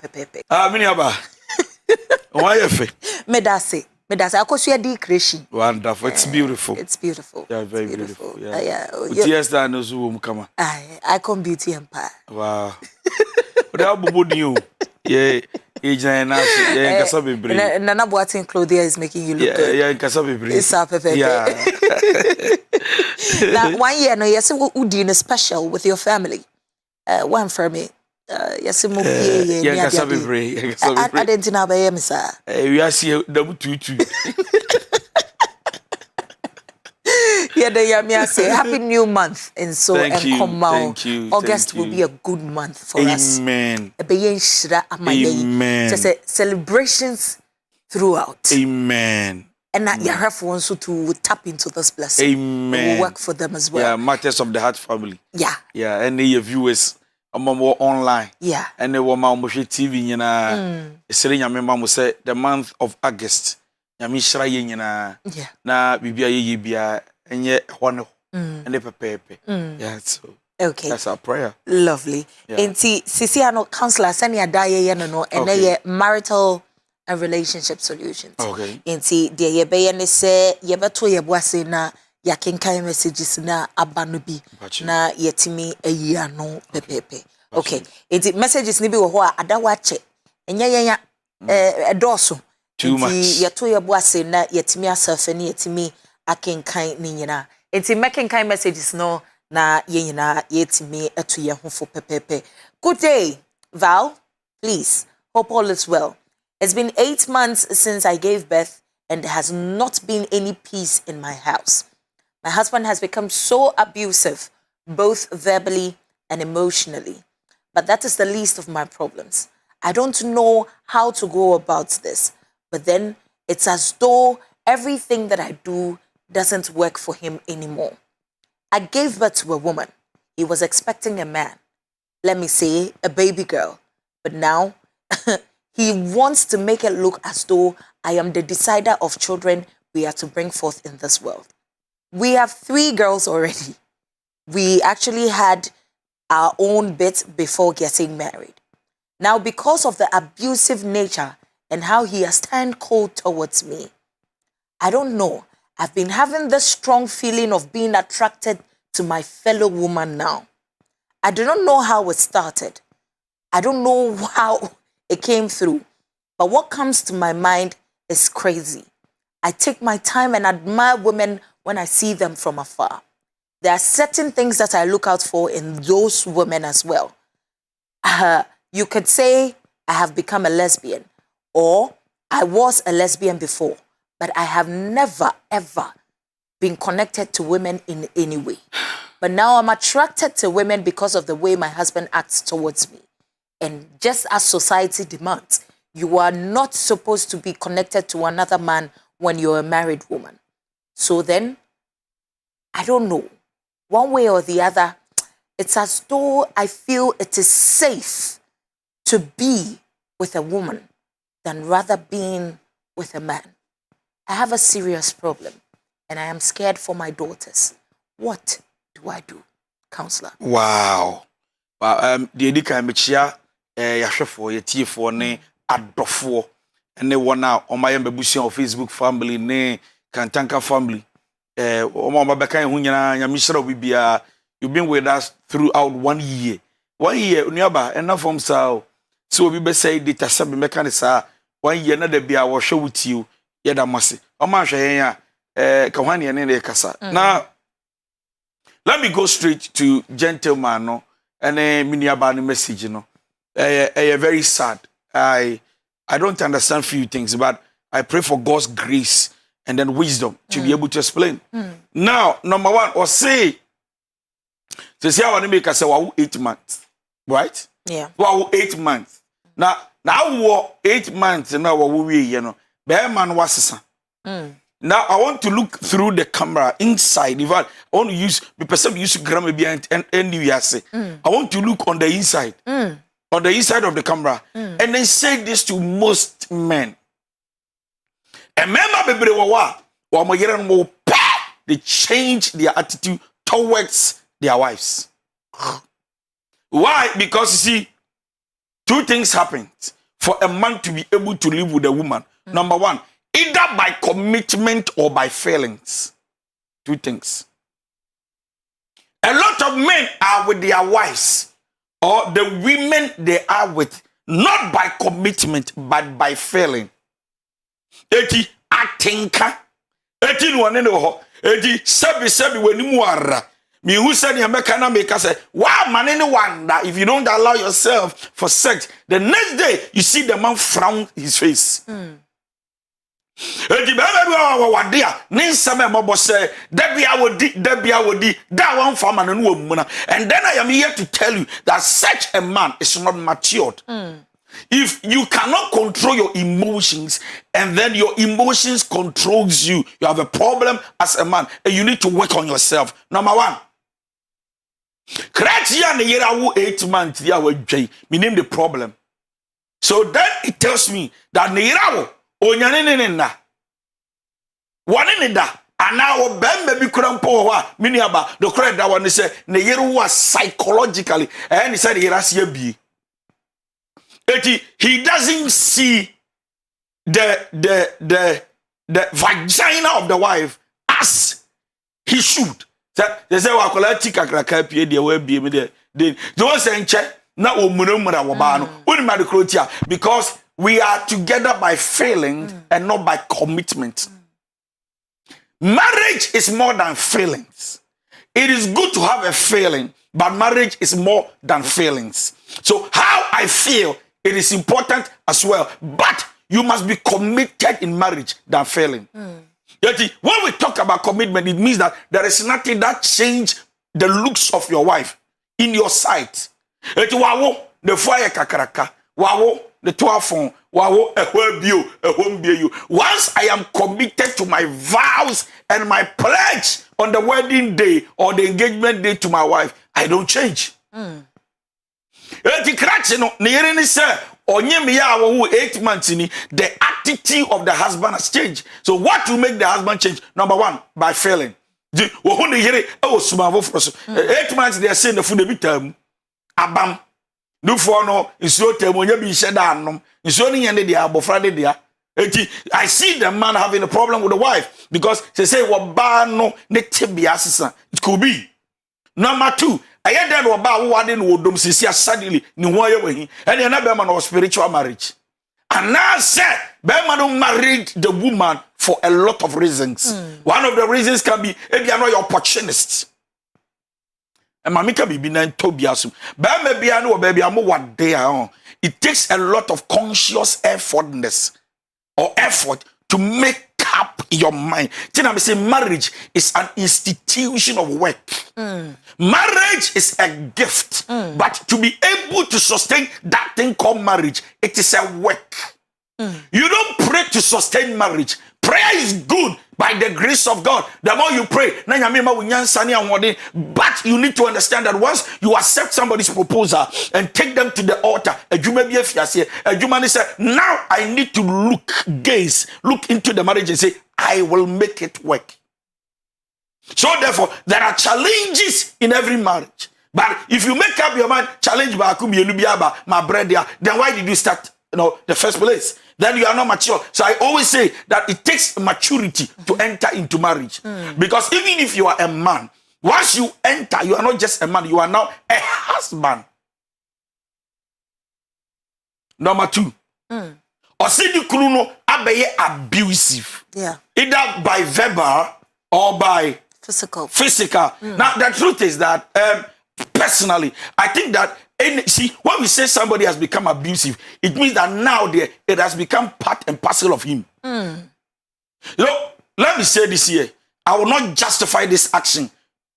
pepepe. Mini aba. Why efe? Medase akosua di creation. Wonderful. It's beautiful. It's beautiful. Yeah, very beautiful. Yeah. Yes, that knows who come. Icon Beauty Empire. Wow. Without bobo yeah. Yeah, Nkasa bebre. Nana Boatin Claudia is making you look good. Yeah, Nkasa bebre. It's a pepe. Yeah. Now 1 year no, yes, we doing special with your family. One for me. Yes, mo pie yeah, Nkasa bebre. I didn't know about him, sir. We are see double two. Yeah, the say happy new month and so thank you, come out. Thank you. August will be a good month for us. Amen. Amen. Just celebrations throughout. Amen. And that you have ones to tap into this blessing. Amen. It will work for them as well. Yeah, Matters of the Heart family. Yeah. Yeah, and your viewers more online. Yeah. And the woman on TV, you know, say the month of August. Yamishra yina. Yeah. Na bibia yibia enye one and the pepe. Yeah, so okay. That's our prayer. Lovely. Yeah. Enti sisi ano counselor send ya daye ye no and okay. Marital and relationship solutions. Okay. Enti de ye be ye ne se ye beto ye boase na ya kenkan messages na abano bi na yetimi ayi ano pepepe. Okay. Enti messages ni bi wo ho a adawa che enye yenya edoso. Too much. Yeto ye boase na yetimi asafe ni yetimi akenkan ni nyina. Enti mekenkan messages no na yenyina yetimi eto ye ho fo pepepe. Good day, Val. Please, hope all is well. It's been 8 months since I gave birth and there has not been any peace in my house. My husband has become so abusive, both verbally and emotionally. But that is the least of my problems. I don't know how to go about this. But then it's as though everything that I do doesn't work for him anymore. I gave birth to a woman. He was expecting a man. Let me say, a baby girl. But now, he wants to make it look as though I am the decider of children we are to bring forth in this world. We have 3 girls already. We actually had our own bit before getting married. Now, because of the abusive nature and how he has turned cold towards me, I don't know. I've been having this strong feeling of being attracted to my fellow woman now. I do not know how it started. I don't know how it came through. But what comes to my mind is crazy. I take my time and admire women when I see them from afar. There are certain things that I look out for in those women as well. You could say I have become a lesbian, or I was a lesbian before, but I have never, ever been connected to women in any way. But now I'm attracted to women because of the way my husband acts towards me. And just as society demands, you are not supposed to be connected to another man when you're a married woman. So then, I don't know. One way or the other, it's as though I feel it is safe to be with a woman than rather being with a man. I have a serious problem and I am scared for my daughters. What do I do, counselor? Wow. The edika mechia yahwefo yetiefo ne adofo ene wona o maye mbabusia of Facebook family ne Kantanka family o ma beka hu nyina nyamishira bibia. You've been with us throughout 1 year. 1 year uniaba ena from sao so obi be say data sabe meka ne sa 1 year na da bia wo hwe with you yeda mase o ma hwe yen a ka hwane ne kasa. Now let me go straight to gentleman no ene miniaba no message no very sad. I don't understand few things, but I pray for God's grace and then wisdom to be able to explain. Now, number one, or say I want to make us 8 months, right? Yeah. Wow, 8 months. Now 8 months. Now we bear man was Now I want to look through the camera inside. If I want to use the person use grammar behind and I want to look on the inside. On the inside of the camera, and then say this to most men. And remember, they change their attitude towards their wives. Why? Because you see, two things happen for a man to be able to live with a woman. Number one, either by commitment or by feelings. Two things. A lot of men are with their wives or the women they are with, not by commitment, but by feeling. Eti atinka. Eti nuane no ho. Eti sebi wenimuara. Me who said you make say, wow, man, anyone that if you don't allow yourself for sex, the next day you see the man frown his face. Eti bebe wadia ninsame mobo say debi awodi that one farmer no muna. And then I am here to tell you that such a man is not matured. If you cannot control your emotions and then your emotions controls you, you have a problem as a man and you need to work on yourself. Number one, Kratia ne yera wo 8 months dia wa dwai. Me name the problem. So then it tells me that ne yera wo onyane ne na. Wane ne da ana wo bembe bi kura mpo ho a me nuaba the correct that one say ne yera wo psychologically and he said yera se abi. He doesn't see the vagina of the wife as he should. They say wa kola tika kraka pie de wa bie me de the one say nche na omunumura wo ba no oni ma de krotia because we are together by feeling and not by commitment. Marriage is more than feelings. It is good to have a feeling, but marriage is more than feelings. So how I feel, it is important as well, but you must be committed in marriage than failing. When we talk about commitment, it means that there is nothing that change the looks of your wife in your sight. Wawo the fire kakaraka, wawo the 12 wawo ehobio. Once I am committed to my vows and my pledge on the wedding day or the engagement day to my wife, I don't change. The attitude of the husband has changed. So what will make the husband change? Number one, by failing. 8 months they are saying the food a bit abam. No for no is so temonya be shed anom. Is only any dia bofrade dia. I see the man having a problem with the wife because they say waba no ne tibia sisa. It could be. Number two, I had that about what in Wodom Sisia suddenly ni why and another man of spiritual marriage. And now said Berman married the woman for a lot of reasons. One of the reasons can be if you are not your opportunist. And Mamika be been Tobiasum. Berman be no baby I'm what they are. It takes a lot of conscious effortness or effort to make up your mind. I say marriage is an institution of work. Marriage is a gift, but to be able to sustain that thing called marriage, it is a work. You don't pray to sustain marriage. Prayer is good by the grace of God. The more you pray, but you need to understand that once you accept somebody's proposal and take them to the altar, a human say, now I need to look into the marriage and say, I will make it work. So therefore, there are challenges in every marriage. But if you make up your mind, challenge my brother, then why did you start the first place? Then you are not mature. So I always say that it takes maturity to enter into marriage. Because even if you are a man, once you enter, you are not just a man, you are now a husband. Number two, Osidi Kuruno abeye abusive. Yeah. Either by verbal or by physical. Now the truth is that personally, I think that when we say somebody has become abusive, it means that now it has become part and parcel of him. Let me say this here. I will not justify this action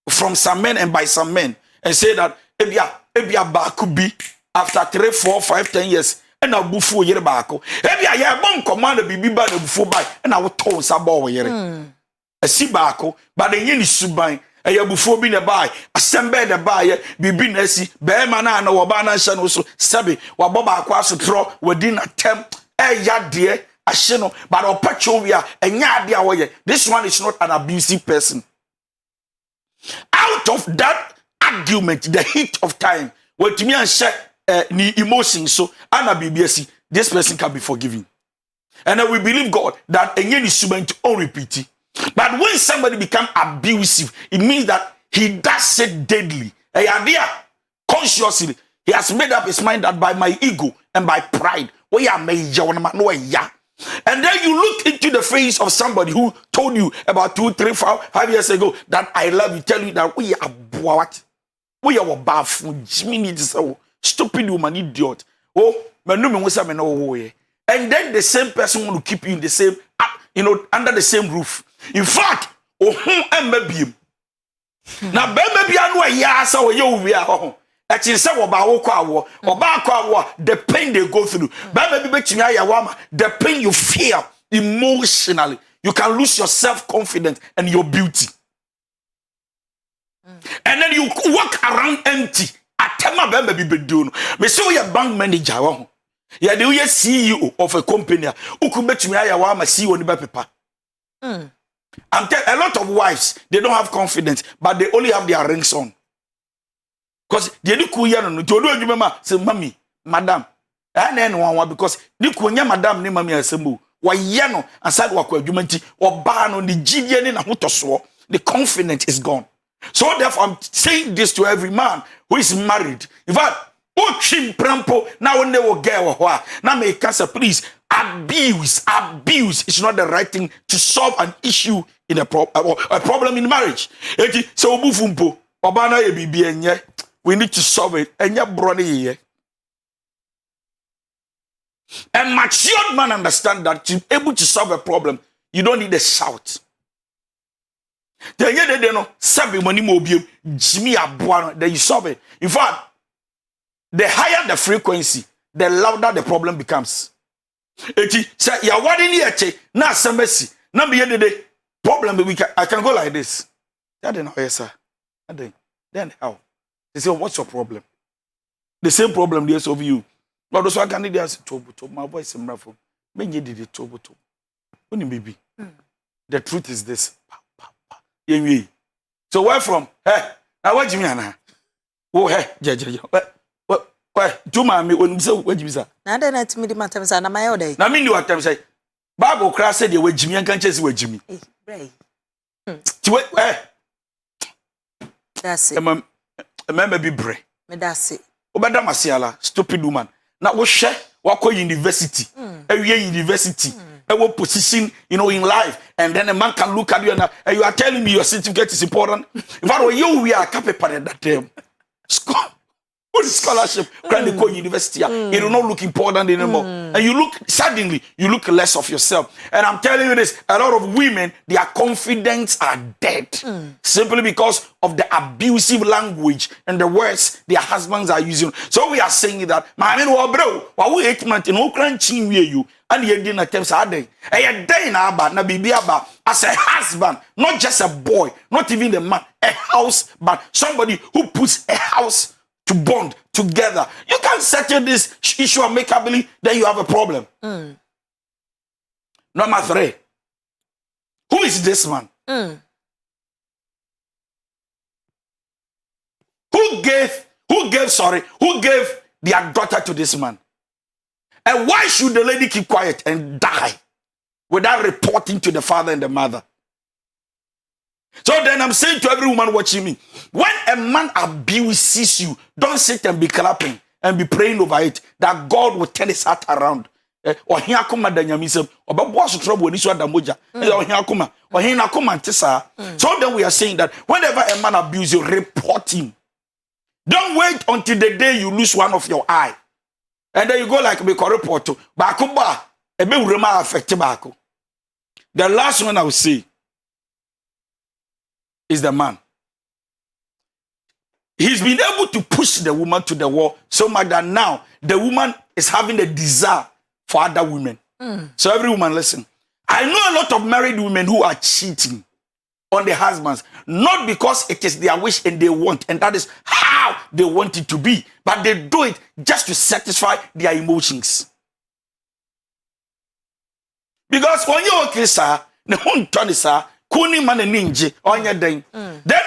from some men and by some men and say that Ebia could be after 3, 4, 5, 10 years and I'll bufu yere bako. Ebia ya bon command bibi ba na bufu by and I will tell sabo yere. A si bako, but the yen is subai. Before being a buy, assemble the buyer, be nesi, bear mana and wabana shan also, sabi, wababa quas throw within a temp, yard dear, a sheno, but or patrovia, and yard way. This one is not an abusive person. Out of that argument, the heat of time, what to me and said, ni emotions so ana BBS, this person can be forgiven. And then we believe God that any instrument on repeat. But when somebody become abusive, it means that he does it deadly. A idea consciously. He has made up his mind that by my ego and by pride, we are major. And then you look into the face of somebody who told you about 2, 3, 5 years ago that I love you, tell you that we are what? We are baffled, stupid woman, idiot. Oh, and then the same person want to keep you in the same, under the same roof. In fact, maybe now, baby, I know a yas or you are. That is so about the pain they go through. Baby, the pain you feel emotionally. You can lose your self-confidence and your beauty. And then you walk around empty. I tell my baby, be doing. Me so your bank manager. Yeah, the CEO of a company. Who could bet me I want to see on the paper. I'm telling a lot of wives, they don't have confidence, but they only have their rings on. Because they do no to do remember say mommy, madam. And then one because ni kunya madam ni mommy asembu. Wa ye no aside wa kwa adwumanti oba no the gidie ni na hotoso. The confidence is gone. So therefore I'm saying this to every man who is married. In fact, Ochim Prampo, now when they will get now may cancer, please. Abuse is not the right thing to solve an issue in a problem in marriage. So we need to solve it. And a matured man understand that to be able to solve a problem, you don't need a shout. Then you solve it. In fact, the higher the frequency, the louder the problem becomes. Eti say ya wadi ni eche na asembesi na me yede problem I can go like this. That then yes sir. Then how? They say what's your problem? The same problem they solve you. But those one can need us to my voice in my phone. Me did it to. Only baby. The truth is this. So where from? Hey, now what do you mean? Oh hey, Why? Do my when say what you say? Na dey na timi di matem say na my oday. Na me ni watem say. Bible class say dey we Jimmy and kan chese we Jimmy. Eh, bray. Ti we That's it. Remember be bre. Me that's it. Obeda masiala stupid woman. Na wo hwe wakọ university. Ewie university. Ewo position, in life, and then a man can look at you and you are telling me your certificate is important. In fact, we are capable at that time. Scholarship, university, it will not look important anymore. And suddenly, you look less of yourself. And I'm telling you this, a lot of women, their confidence are dead. Simply because of the abusive language and the words their husbands are using. So we are saying that, my man, bro, we 8 months in Ukraine, you, and you didn't attempt a day. A day na bibi aba, as a husband, not just a boy, not even a man, a house, but somebody who puts a house to bond together. You can't settle this issue amicably, then you have a problem. Number 3. Who is this man? Who gave their daughter to this man? And why should the lady keep quiet and die without reporting to the father and the mother? So then I'm saying to every woman watching me, when a man abuses you, don't sit and be clapping and be praying over it, that God will turn his heart around. So then we are saying that whenever a man abuses you, report him. Don't wait until the day you lose one of your eye. And then you go like, be report to. The last one I will say is the man. He's been able to push the woman to the wall so much that now the woman is having a desire for other women. So every woman, listen. I know a lot of married women who are cheating on their husbands, not because it is their wish and they want, and that is how they want it to be, but they do it just to satisfy their emotions. Because when you're okay, sir, then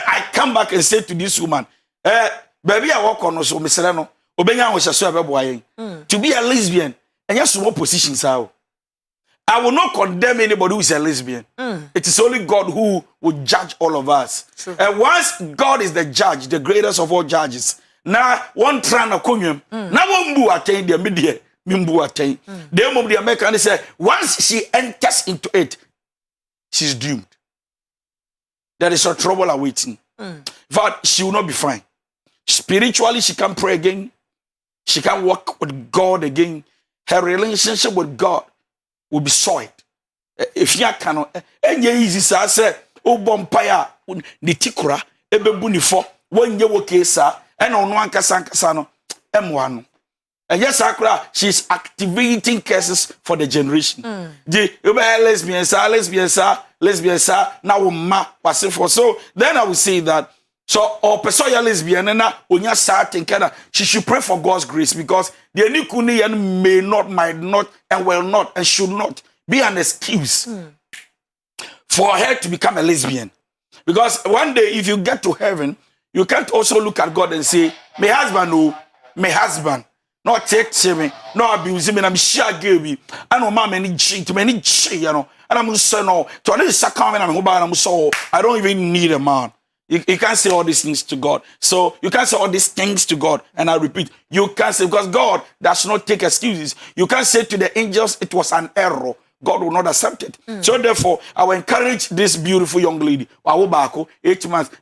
I come back and say to this woman, baby, I walk on so Mr. obenya wo hyeso abeboa yen. To be a lesbian, and yes, small positions how. I will not condemn anybody who is a lesbian. It is only God who will judge all of us. True. And once God is the judge, the greatest of all judges, now one tran a kunyum, now one bu attain the media, mimbu attain. The mom the American say, once she enters into it, she's doomed. There is a trouble awaiting. But she will not be fine. Spiritually, she can pray again. She can walk with God again. Her relationship with God will be soiled. If you cannot, easy say, oh bompire, the tikura, ebebunifo, when you work sir, and on one casancasano, M1. And yes, Akra, she's activating cases for the generation. The lesbian, sir, now ma passing for. So then I will say that. So, or person lesbian, and unya certain kind she should pray for God's grace because the Nikunian may not, might not, and will not, and should not be an excuse for her to become a lesbian. Because one day, if you get to heaven, you can't also look at God and say, my husband, oh, my husband, not take me, no abuse me, I'm sure gave me. I know mom any cheat, many cheat, you know, and I'm so no, to another second, I'm so, I don't even need a man. You can't say all these things to God. So you can't say all these things to God. And I repeat, you can't say, because God does not take excuses. You can't say to the angels, it was an error. God will not accept it. So therefore, I will encourage this beautiful young lady. 8 months.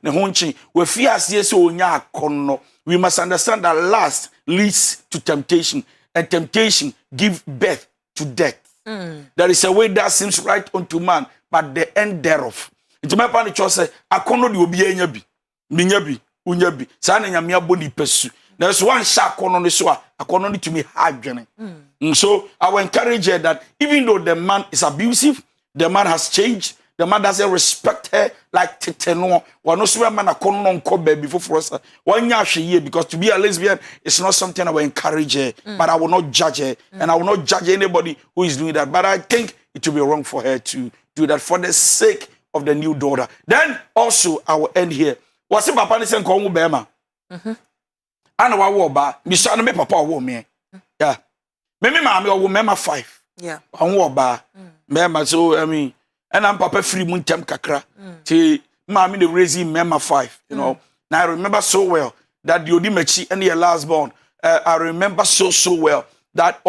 We must understand that lust leads to temptation. And temptation gives birth to death. There is a way that seems right unto man, but the end thereof. It's my pan say, I cannot do be minyabi, unyabi, sana yamia boni pesu. There's one shark on the soa, I cannot to me hard journey. So I will encourage her that even though the man is abusive, the man has changed, the man doesn't respect her like Teteno, or no swear man a conon baby before us. 1 year because to be a lesbian is not something I will encourage her, but I will not judge her, and I will not judge anybody who is doing that. But I think it will be wrong for her to do that for the sake of the new daughter. Then also I will end here. Was it papa ni sen ko wu bema? Ana wa wo ba, mi so na me papa wo me. Yeah. Me maame wo mema 5. Yeah. On wo ba. Mema so I mean, and I'm papa free mun tem kakra. Ti maame dey raise mema 5, you know. Now I remember so well that the Odimachi and your last born. I remember so well that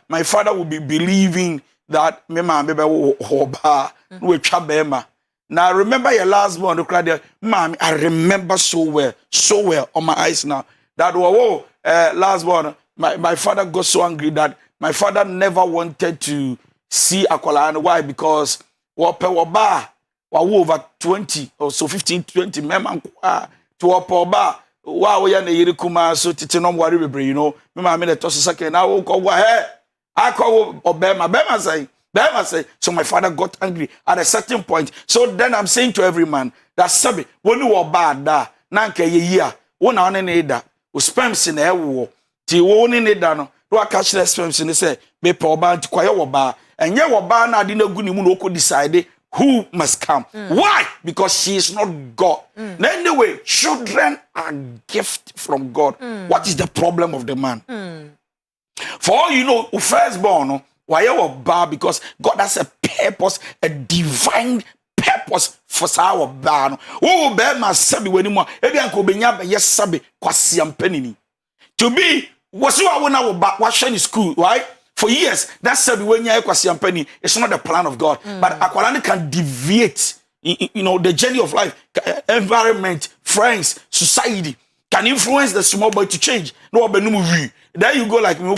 my father would be believing that me maame be wo ba. We chabema. Now I remember your last one, the crowd there, Mom, I remember so well on my eyes now. That last one, my father got so angry that my father never wanted to see Akola. Why? Because wa over 20 or so 15, 20 mema to opa wa ya na yiri kuma so tete no worry bebre, you know. Me ma me the toss second na wo ko wa he akọ obema say. So my father got angry at a certain point. So then I'm saying to every man that sabi when you were bad da na nke ye yi a wo na one ne da o sperms na ewo ti wo ne da no do catch the sperms ne say me pa oba nti kwaye wo ba enye wo ba na ade na gu ni mu no ko decide who must come. Why? Because she is not God. Anyway, children are gift from God. What is the problem of the man? For all you know, firstborn, why you bar? Because God has a purpose, a divine purpose for our bar. Oh, bear my sabi when you maybe Uncle Benya, yes, sabi, kwasiam penini. To be, was you when I was back watching school, right? For years, that sabi when you kwasiam penny, it's not the plan of God. But Akwalani can deviate, you know, the journey of life, environment, friends, society, can influence the small boy to change. No, but no, there you go like me,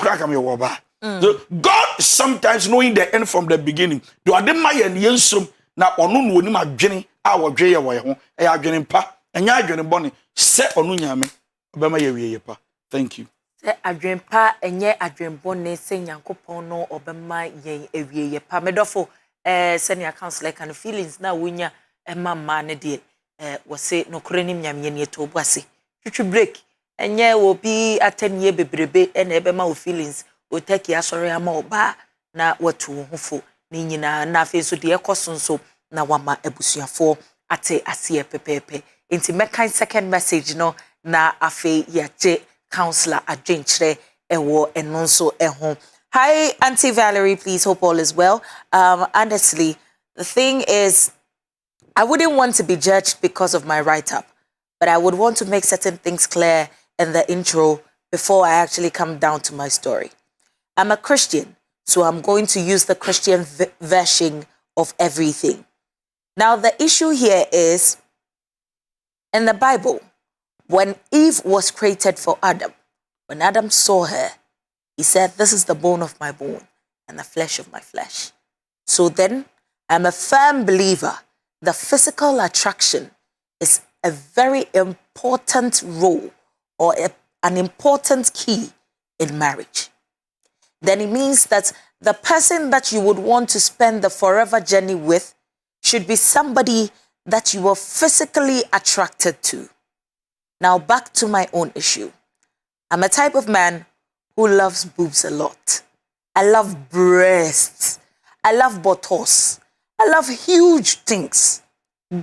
so God sometimes knowing the end from the beginning. Do I demand and yensum na onu no ni madwene a wodwe ye wo ye ho e adwene pa enya adwene bone se onu nyame obema ye wiye pa. Thank you. Se adwene pa enye adwene bone se nyankopon no obema ye ewiye pa medofo senior counselor kan feelings na wonya mama ne de wo se no kronim nyame ne to obuase twitwi break enye wo bi atanie bebrebe na ebema wo feelings o take ya sorry ama oba na watu hofo ni nyina na afi so de ekosonso na wama abusuafo ate ase pepepe enti mekan second message no na afi ya je counselor adwenkyerɛ ɛwɔ ɛno nso ɛho. Hi, Auntie Valerie, please hope all is well. Honestly, the thing is, I wouldn't want to be judged because of my write-up, but I would want to make certain things clear in the intro before I actually come down to my story. I'm a Christian, so I'm going to use the Christian version of everything. Now, the issue here is, in the Bible, when Eve was created for Adam, when Adam saw her, he said, "This is the bone of my bone and the flesh of my flesh." So then, I'm a firm believer the physical attraction is a very important role or an important key in marriage. Then it means that the person that you would want to spend the forever journey with should be somebody that you are physically attracted to. Now, back to my own issue. I'm a type of man who loves boobs a lot. I love breasts. I love buttocks. I love huge things.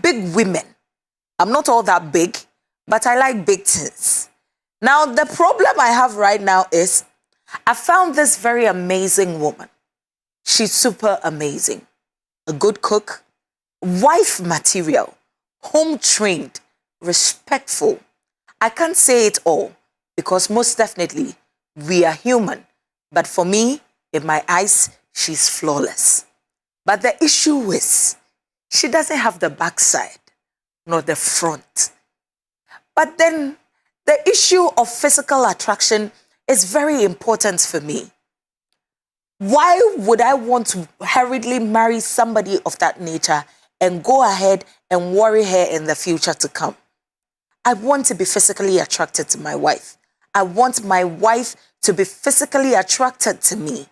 Big women. I'm not all that big, but I like big things. Now, the problem I have right now is I found this very amazing woman. She's super amazing. A good cook, wife material, home trained, respectful. I can't say it all because most definitely we are human. But for me, in my eyes, she's flawless. But the issue is she doesn't have the backside nor the front. But then the issue of physical attraction is very important for me. Why would I want to hurriedly marry somebody of that nature and go ahead and worry her in the future to come? I want to be physically attracted to my wife. I want my wife to be physically attracted to me.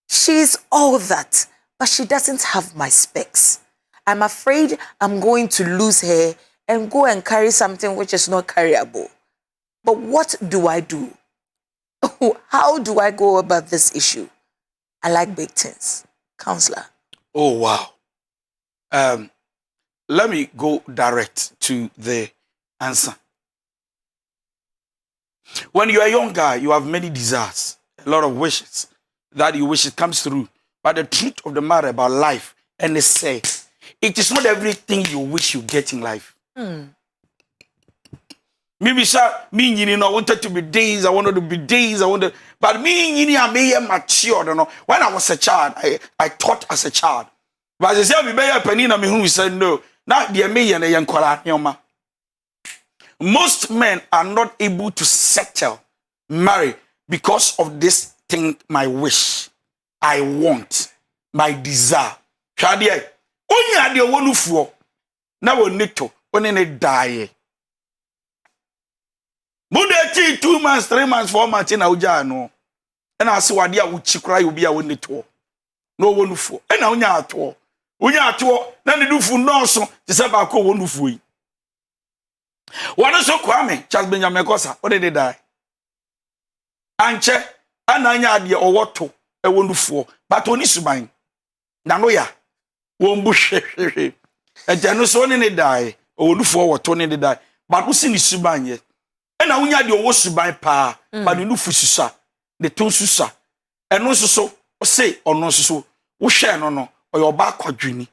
She's all that, but she doesn't have my specs. I'm afraid I'm going to lose her and go and carry something which is not carryable. But what do I do? How do I go about this issue? I like big things. Counselor. Oh, wow. Let me go direct to the answer. When you are a young guy, you have many desires, a lot of wishes that you wish it comes through. But the truth of the matter about life, and they say, it is not everything you wish you get in life. Maybe me, you know, I wanted to be days, I wanted to be days, but me, you know, I may have matured. You know, when I was a child, I thought as a child. But as I said, we may have penina me who said no. Now the me and a young kola. Most men are not able to settle, marry because of this thing, my wish, I want, my desire. Shadi, only had your one for now we need to when they die. Mude 2 months, 3 months, 4 months in Aujano. And I see what dia uchi cry will be a windy tour. No one for. And now you are tour. When you are tour, then they do for no so to say about one for you. What is so Kwame? Charles Benjamin Cosa, or did they die? Anche, and I idea or what to a wonderful, but only subine. Nanoya, won't bush. And Janus only die, or wonderful or Tony they die, but who's in the subine yet? And now we had your wash by pa, but you know for susa, the two susa, and also so, say or no so, we share no, or your back quadrini.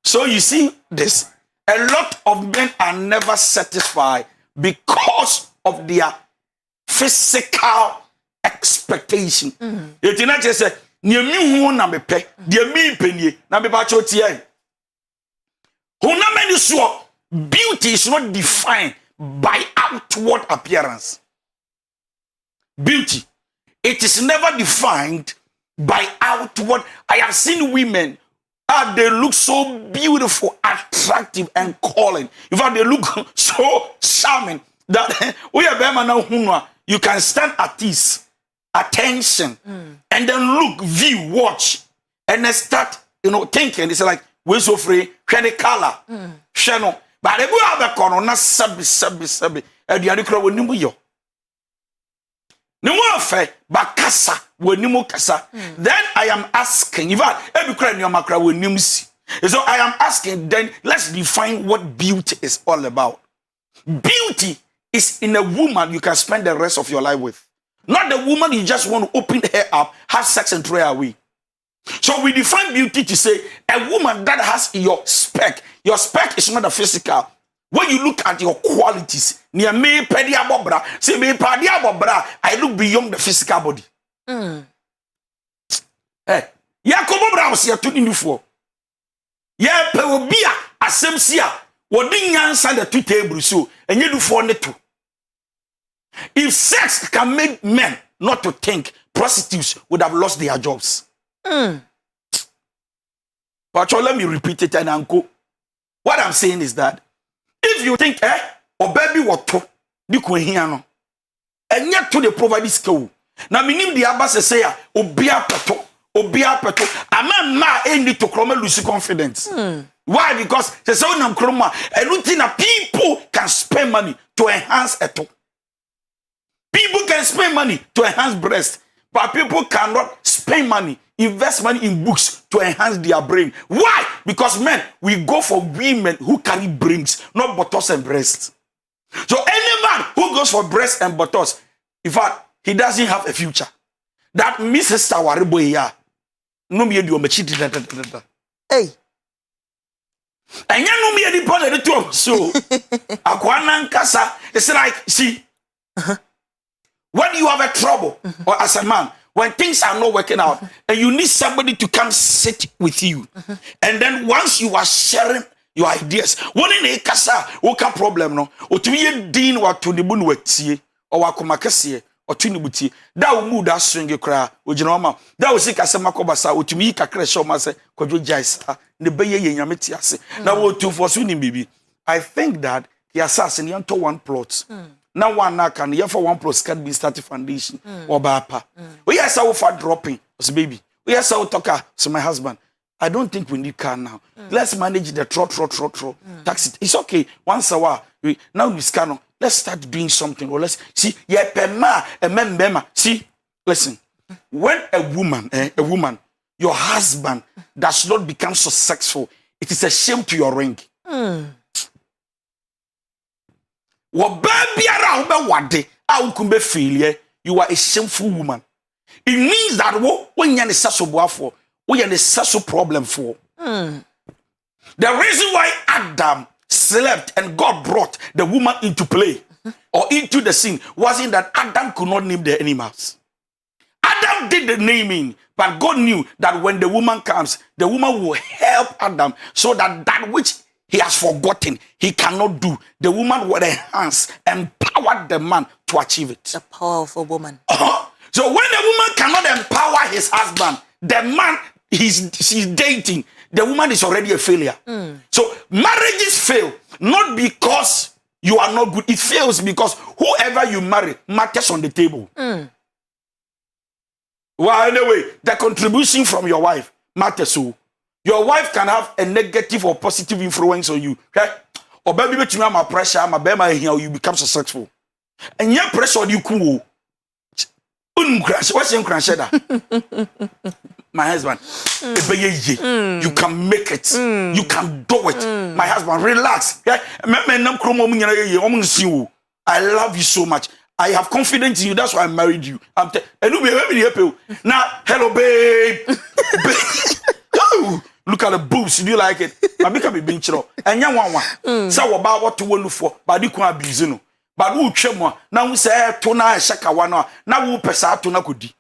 So you see this. A lot of men are never satisfied because of their physical expectation. You not just say, "Near me who na me pe, dear me penny, na me bacho tie." Who na many so beauty is not defined by outward appearance. Beauty, it is never defined by outward. I have seen women. They look so beautiful, attractive, and calling. In fact, they look so charming that we are now you can stand at ease, attention, and then look, view, watch, and then start, thinking. It's like we're so free, share the color, share. But if we have a corner, not sabi, and the other crowd will know you. No more fair, but kasa when you kasa. Then I am asking, if I every crowd your macra will nimsi. So I am asking, then let's define what beauty is all about. Beauty is in a woman you can spend the rest of your life with. Not the woman you just want to open her up, have sex and throw her away. So we define beauty to say a woman that has your spec. Your spec is not the physical. When you look at your qualities, near me pedia bobra, say me pedia bobra, I look beyond the physical body. Hey, Yakobo Bra was here to you for. Yeah, pewobia asemsia. Wodi nyansa the two tables so, and you do for two. If sex can make men not to think, prostitutes would have lost their jobs. But let me repeat it and uncle. What I'm saying is that if you think, or baby what to, you can hear no. And yet to the provide skill. Now, meaning the abbas say, obia peto, a man ma need to cromel lose confidence. Why? Because the sound of chroma, and routine people can spend money to enhance a top. People can spend money to enhance breast, but people cannot spend money, invest money in books to enhance their brain. Why? Because men, we go for women who carry brains, not buttocks and breasts. So any man who goes for breasts and buttocks, in fact, he doesn't have a future. That Mrs. Tawariboya, no me do a Hey. And you know me at the point of the two. So, Akwanan Kasa, it's like, see, when you have a trouble, or as a man, when things are not working out, and you need somebody to come sit with you, and then once you are sharing your ideas, one in a kasa, what problem no, or to be dean what to the moon wet or wakumakasi, or tunibuti, that will move that swing you cry, with your mama. That was sick as a macobasa, or to me, Kakresho Massa, Kojo Jaisa, the Baye Yametias. Now, what to for swinging, baby. I think that he assassinated to one plot. Now one now can you for one plus can be started foundation or bapa. We yes I for dropping as baby. We yes I talker so my husband. I don't think we need car now. Let's manage the trot taxi. It's okay. Once a while. Now we scan. Let's start doing something. Or let's see. Yeah, pema a man. See, listen. When a woman, your husband does not become successful, it is a shame to your ring. You are a shameful woman. It means that when you're a social problem for. The reason why Adam slept and God brought the woman into play or into the scene wasn't that Adam could not name the animals. Adam did the naming, but God knew that when the woman comes, the woman will help Adam so that which he has forgotten, he cannot do. The woman will enhance, empower the man to achieve it. A powerful woman. So when the woman cannot empower his husband, the man she's dating, the woman is already a failure. So marriages fail, not because you are not good. It fails because whoever you marry matters on the table. Well, anyway, the contribution from your wife matters so. Your wife can have a negative or positive influence on you. Okay? Or baby, you have my pressure, my baby, you become successful. And your pressure, you cool. What's your crash? My husband, you can make it. You can do it. My husband, relax. I love you so much. I have confidence in you. That's why I married you. Now, hello, babe. Look at the boobs. Do you like it? I become a bench. And young one. So about what to want for, but you can't abuse no. But who chemo? Now we say tona shaka one. Now we pesa tona kudi.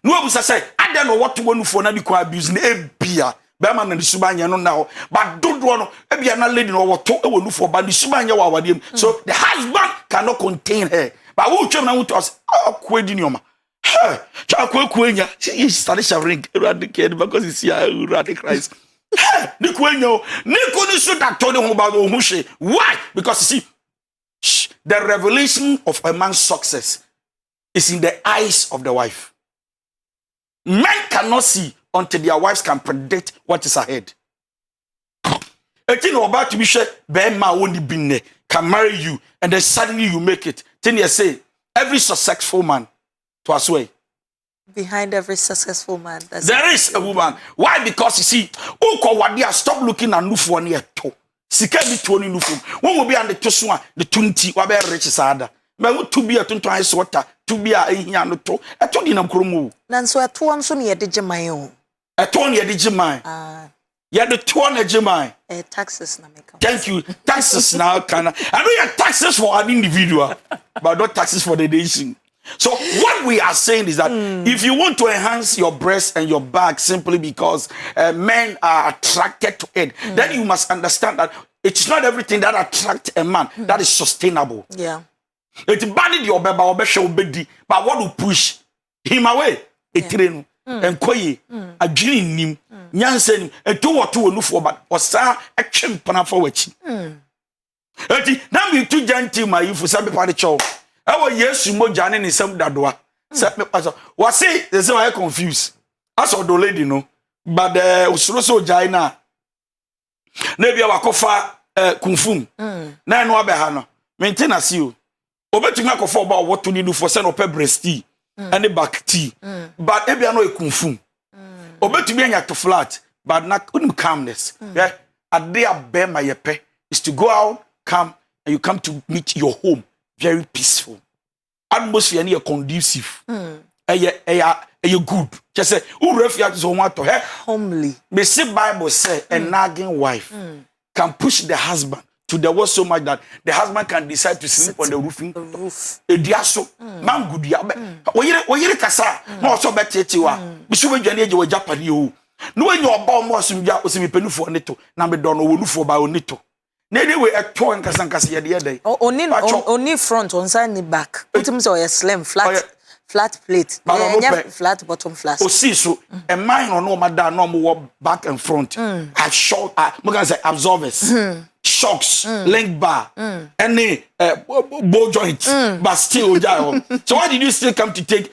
No, we say I don't know what to want for. Now you can't abuse ne beer. Berman and the subanya no now. But don't want to be an lady or what to look for. But the subanya wa so the husband cannot contain her. But who chemo to us? Oh, quidinioma. She started showering eradicated because it's here radical Christ. Why? Because you see, the revelation of a man's success is in the eyes of the wife. Men cannot see until their wives can predict what is ahead. A thing about to be sure, Bema only been there, can marry you, and then suddenly you make it. Then you say, every successful man to us way. Behind every successful man, there is a woman. Why? Because you see, stop looking and look for near to. sika bi to ni nufum won wo bi ande to so a the 20 wa be rich sada me wo to bi a tonton ice water to bi a ehia no to eto di nam kromo nanso eto nso ne yede geman o eto ne yede geman ya de to na geman taxes na make thank you taxes now can I know your taxes for an individual but not taxes for the nation. So what we are saying is that if you want to enhance your breast and your back simply because men are attracted to it, then you must understand that it's not everything that attracts a man that is sustainable. Yeah. It's bad your baby or obedi, but what will push him away? A train and koye a dream him nyansen and two or two for but or sa a chimpana for which. Now we too gentle my you for some party chow. I was yes, you more Johnny in some dadwa. What say? There's why I confused. I saw the lady, no, but also Jaina. Maybe our kofa kumfum. Na no abehano. Maintenance you. Obetu me kofa about what to need for send up breast tea and the back tea. But ebi ano e kumfum. Obetu me anya to flat, but not calmness. Yeah, a day a bear my yepe is to go out, come, and you come to meet your home. Very peaceful. Atmosphere near conducive. You good. Just say, who refuge so want to help? Homely. Me see Bible say a nagging wife can push the husband to the wall so much that the husband can decide to sleep on the roof. Ediaso. Man good ya. Oyire kasa. No so betete wa. Bisu we dwane je we japade o. No when your ba mo asumja osimi penufo neto. Na me don no wonufo ba onito. Anyway, a toe and Casancas yet. Only front, on side, back. Put him so a slim, flat plate. Flat bottom flat. Oh, see, so a mine or no, madam, no more back and front. I shock, say absorbers, shocks, link bar, any bow joints, but still, so why did you still come to take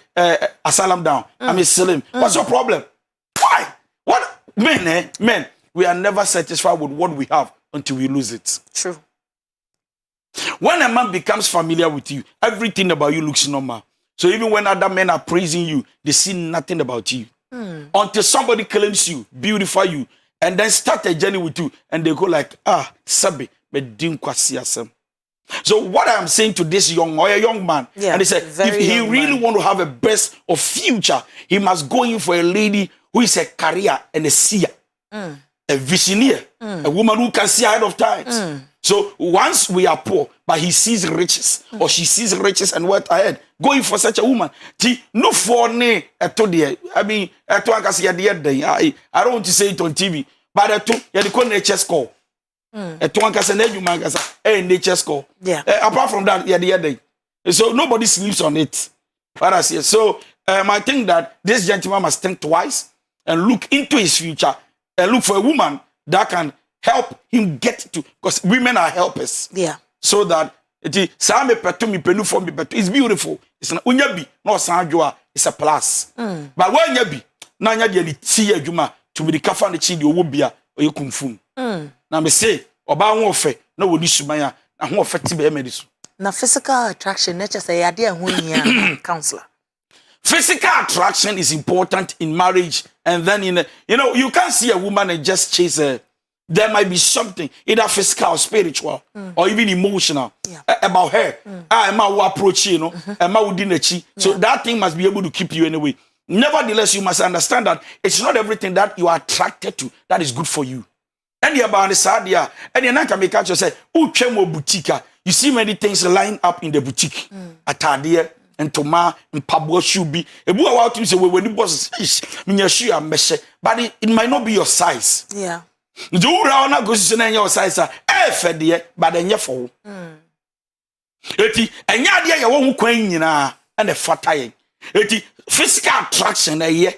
asylum down? I mean, Slim. What's your problem? Why? What? Men, we are never satisfied with what we have until we lose it. True. When a man becomes familiar with you, everything about you looks normal. So even when other men are praising you, they see nothing about you. Until somebody claims you, beautify you, and then start a journey with you, and they go like, sabi, but didn't quite see us. So what I am saying to this young man, and he said, if he really want to have a best of future, he must go in for a lady who is a career and a seer. A visioneer, a woman who can see ahead of time. So once we are poor, but he sees riches, or she sees riches and wealth ahead, going for such a woman. No for ne eto. I mean, eto ankasi yadi. I don't want to say it on TV, but eto yadi call nature score. Eto ankasi ne you man kasa nature score. Yeah. Apart from that, yadi. So nobody sleeps on it. What I say. So I think that this gentleman must think twice and look into his future. And look for a woman that can help him get to, because women are helpers. Yeah. So that it's beautiful. It's not unyabi, no sanjua, it's a plus. But when yabi, na nya de ti adwuma to be the kafa ne chi de owo bia oye kumfum. Na me say oba ho ofe na woni sumanya na ho ofe ti be emedi so. Na physical attraction nature say ade ho hia counselor. Physical attraction is important in marriage, and then you can't see a woman and just chase her. There might be something either physical or spiritual or even emotional about her. Emma will approach you, Emma will dinner. So that thing must be able to keep you anyway. Nevertheless, you must understand that it's not everything that you are attracted to that is good for you. And you're about the side, and you're not going to make you say, boutique. You see many things lined up in the boutique. Atadia. And Toma and Pablo should be a boy out to say when you boss but it might not be your size. Yeah. Do round goes to your size, fed but then your fall. Eti, and yadia ya won't queen and a fatay. Eti, physical attraction a year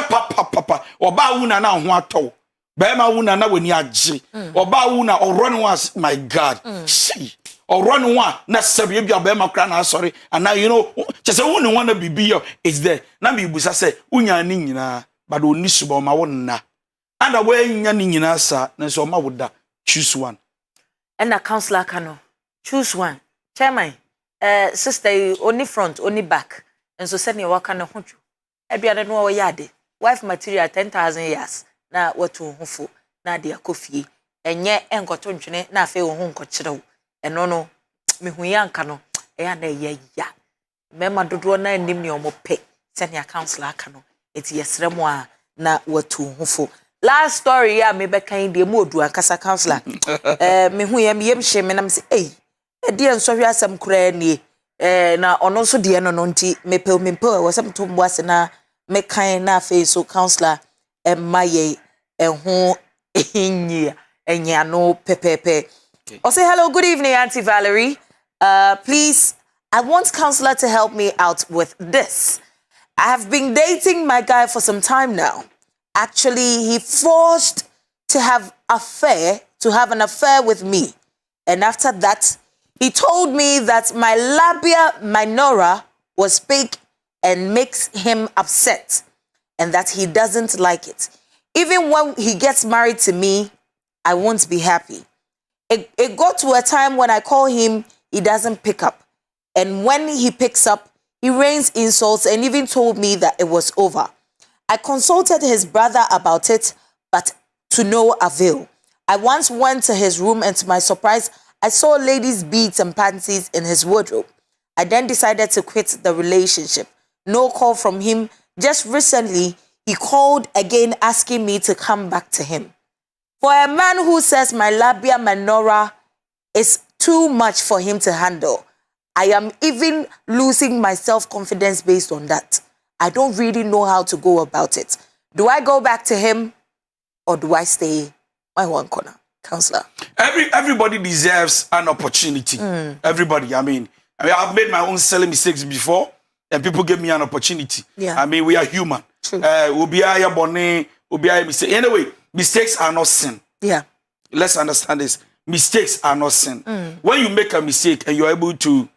papa, or bauna now what to. Bema una na when ya g, or bauna or run was, my God, see. Or run one, not Sabia Bema Crana, sorry, and now just a woman want to be here is there. Nambi Busa say, Unya Nina, but Unisuba Mawana. And away Yanina, sir, Naso Mawuda, choose one. And a counselor cano, choose one. Chairman, sister, only front, only back, and so send you walk on a hunch. Ebi ada no yade. Wife material 10,000 years. Na watu hufu na dia coffee. enye enkoto ntwene na afa wo ho nkokyere eno no mehu yanka no eya na ya mema dodo na anim ne omope senia counselor aka no eti yesremo a na watu hofo last story ya me bekan de mu odu akasa counselor mehu ya meyem hye me nam se de ensohwe asem kura nie na ono so de no nti mepel wasem to mbo ase na mekan na afa so counselor maye ho enya no pepepe. I'll say hello, good evening, Auntie Valerie. Please, I want counselor to help me out with this. I have been dating my guy for some time now. Actually, he forced to have an affair with me. And after that, he told me that my labia minora was big and makes him upset and that he doesn't like it. Even when he gets married to me, I won't be happy. It got to a time when I call him, he doesn't pick up. And when he picks up, he rains insults and even told me that it was over. I consulted his brother about it, but to no avail. I once went to his room and to my surprise, I saw ladies' beads and panties in his wardrobe. I then decided to quit the relationship. No call from him. Just recently, he called again asking me to come back to him. For a man who says my labia minora is too much for him to handle, I am even losing my self-confidence based on that. I don't really know how to go about it. Do I go back to him or do I stay my one corner? Counselor. Everybody deserves an opportunity. Everybody. I mean, I've made my own silly mistakes before and people give me an opportunity. Yeah. I mean, we are human. True. Anyway, mistakes are not sin. Yeah. Let's understand this. Mistakes are not sin. When you make a mistake and you're able to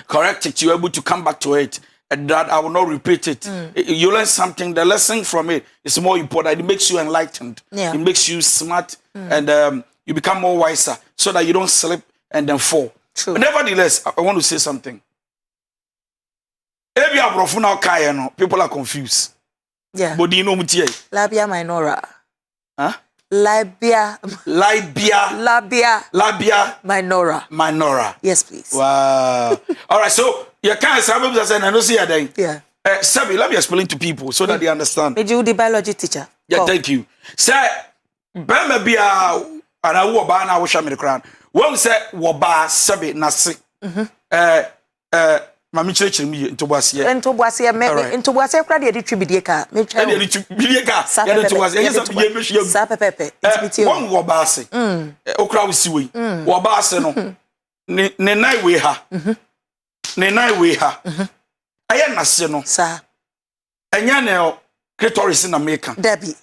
correct it, you're able to come back to it, and that I will not repeat it. You learn something. The lesson from it is more important. It makes you enlightened. Yeah. It makes you smart, and you become more wiser, so that you don't slip and then fall. True. But nevertheless, I want to say something. People are confused. Yeah. But do you know what Labia minora. Huh? Labia minora. Yes, please. Wow. All right, so you can't say I don't see a Yeah. Sabi, let me explain to people so that they understand. Did you the biology teacher? Yeah, thank you. Say, Bama be and I will ban our shammy crown. One say, Waba, Sabi, Nasi. Mammy Church me into Boasia. Into Boasia, into Boasia, credit the Tribidica. Sapepe. One Wabasi. Okra was sewing. Wabasi no. Nenai we ha. Nenai we ha. I am Nasino, sir. And Yanel, clitoris in America. Debbie.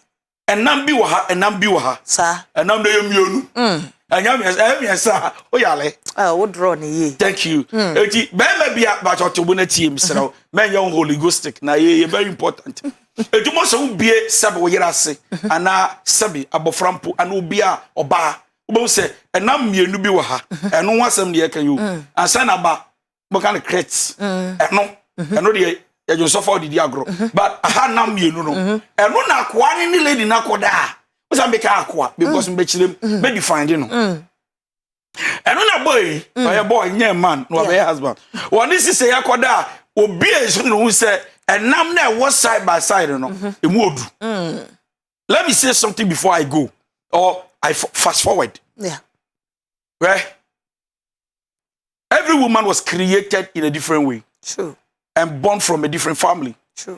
And Nambi waha, and Nambi waha, Sir. and Nambi Munu. And Yamias, sir. Oh, Yale. Oh, what draw ye? Thank you. Bama be at Bajo to win a team, so man, young Holy Ghostic. Now, ye very important. You must be a Sabo Yerase, and now Sabi, Aboframpo, and Ubia or Ba. Ubo say, and Nambi Nubi waha, and no one some near can you. And Sanaba, what kind of crates? And no. I know the you suffer the diagro, but I had nam you know. And no na kwa ni lady na koda. What's I make aqua because me them be defined, you know. And no na boy, my boy, yeah man, no my husband. What this is say akoda obi e so no say and nam na was side by side, you know. Emodu. Let me say something before I go, or I fast forward. Yeah. Right? Every woman was created in a different way. True. And born from a different family. True.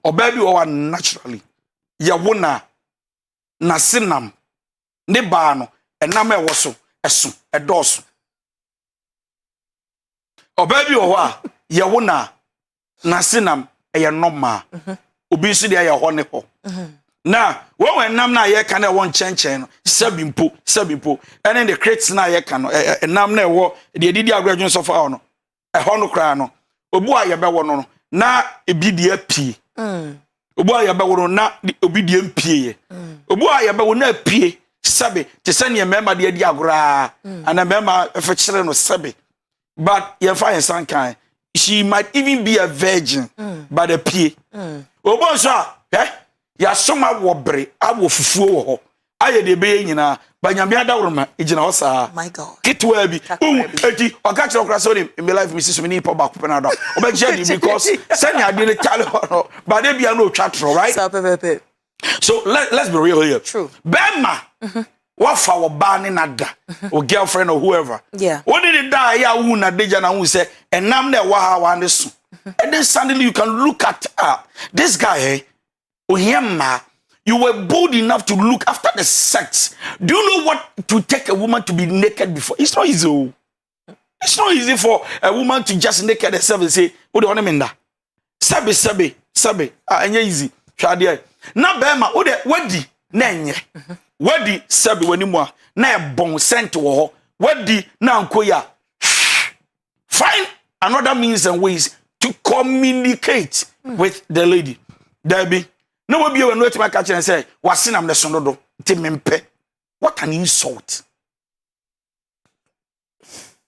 Or baby or naturally. Yawuna nasinam ne bano and name waso esu edosu. Or baby or yawuna nasinam a normal. Obisi de ya honepo. Now, when nam na ye can one chen sabimpo. And then the crates na ye can and nam ne wo the didia graduates of our a honocrano. Obu a yebe wono na ebidie pie obu a yebe wono na obidie mpie obu a yebe wono apie sabe te se ne mema de adi agora ana mema efekire no sabe but ye fa yensan kan she might even be a virgin by the pie obu so ya soma wo bre awo fufuo wo ho aye de be nyina But nyame ada woroma ejina ho saa. My God. Kitwa bi. Eti oka kire okra so in my life me siso me ni pop back na do. Obeje di because send ade ne tale ho. But dey bia no twa tro, right? So let's be real here. True. Bema. What for ba ne nada or girlfriend or whoever. Yeah. What did it die ya wu na deja na wu say enam na wa ha wa ne so. And then suddenly you can look at this guy, eh? Ohiyama, you were bold enough to look after the sex. Do you know what to take a woman to be naked before? It's not easy. It's not easy for a woman to just naked herself and say, "What do you want me da?" Sabe. Anya easy. Shade. Na bema, ode wadi na enye. Wadi sabe wani mu a na e bon sent wo ho. Wadi na ankoya. Find another means and ways to communicate with the lady. Debbie, no will be able to my catch and say, "What's in am the sonodo? Timempe." What an insult.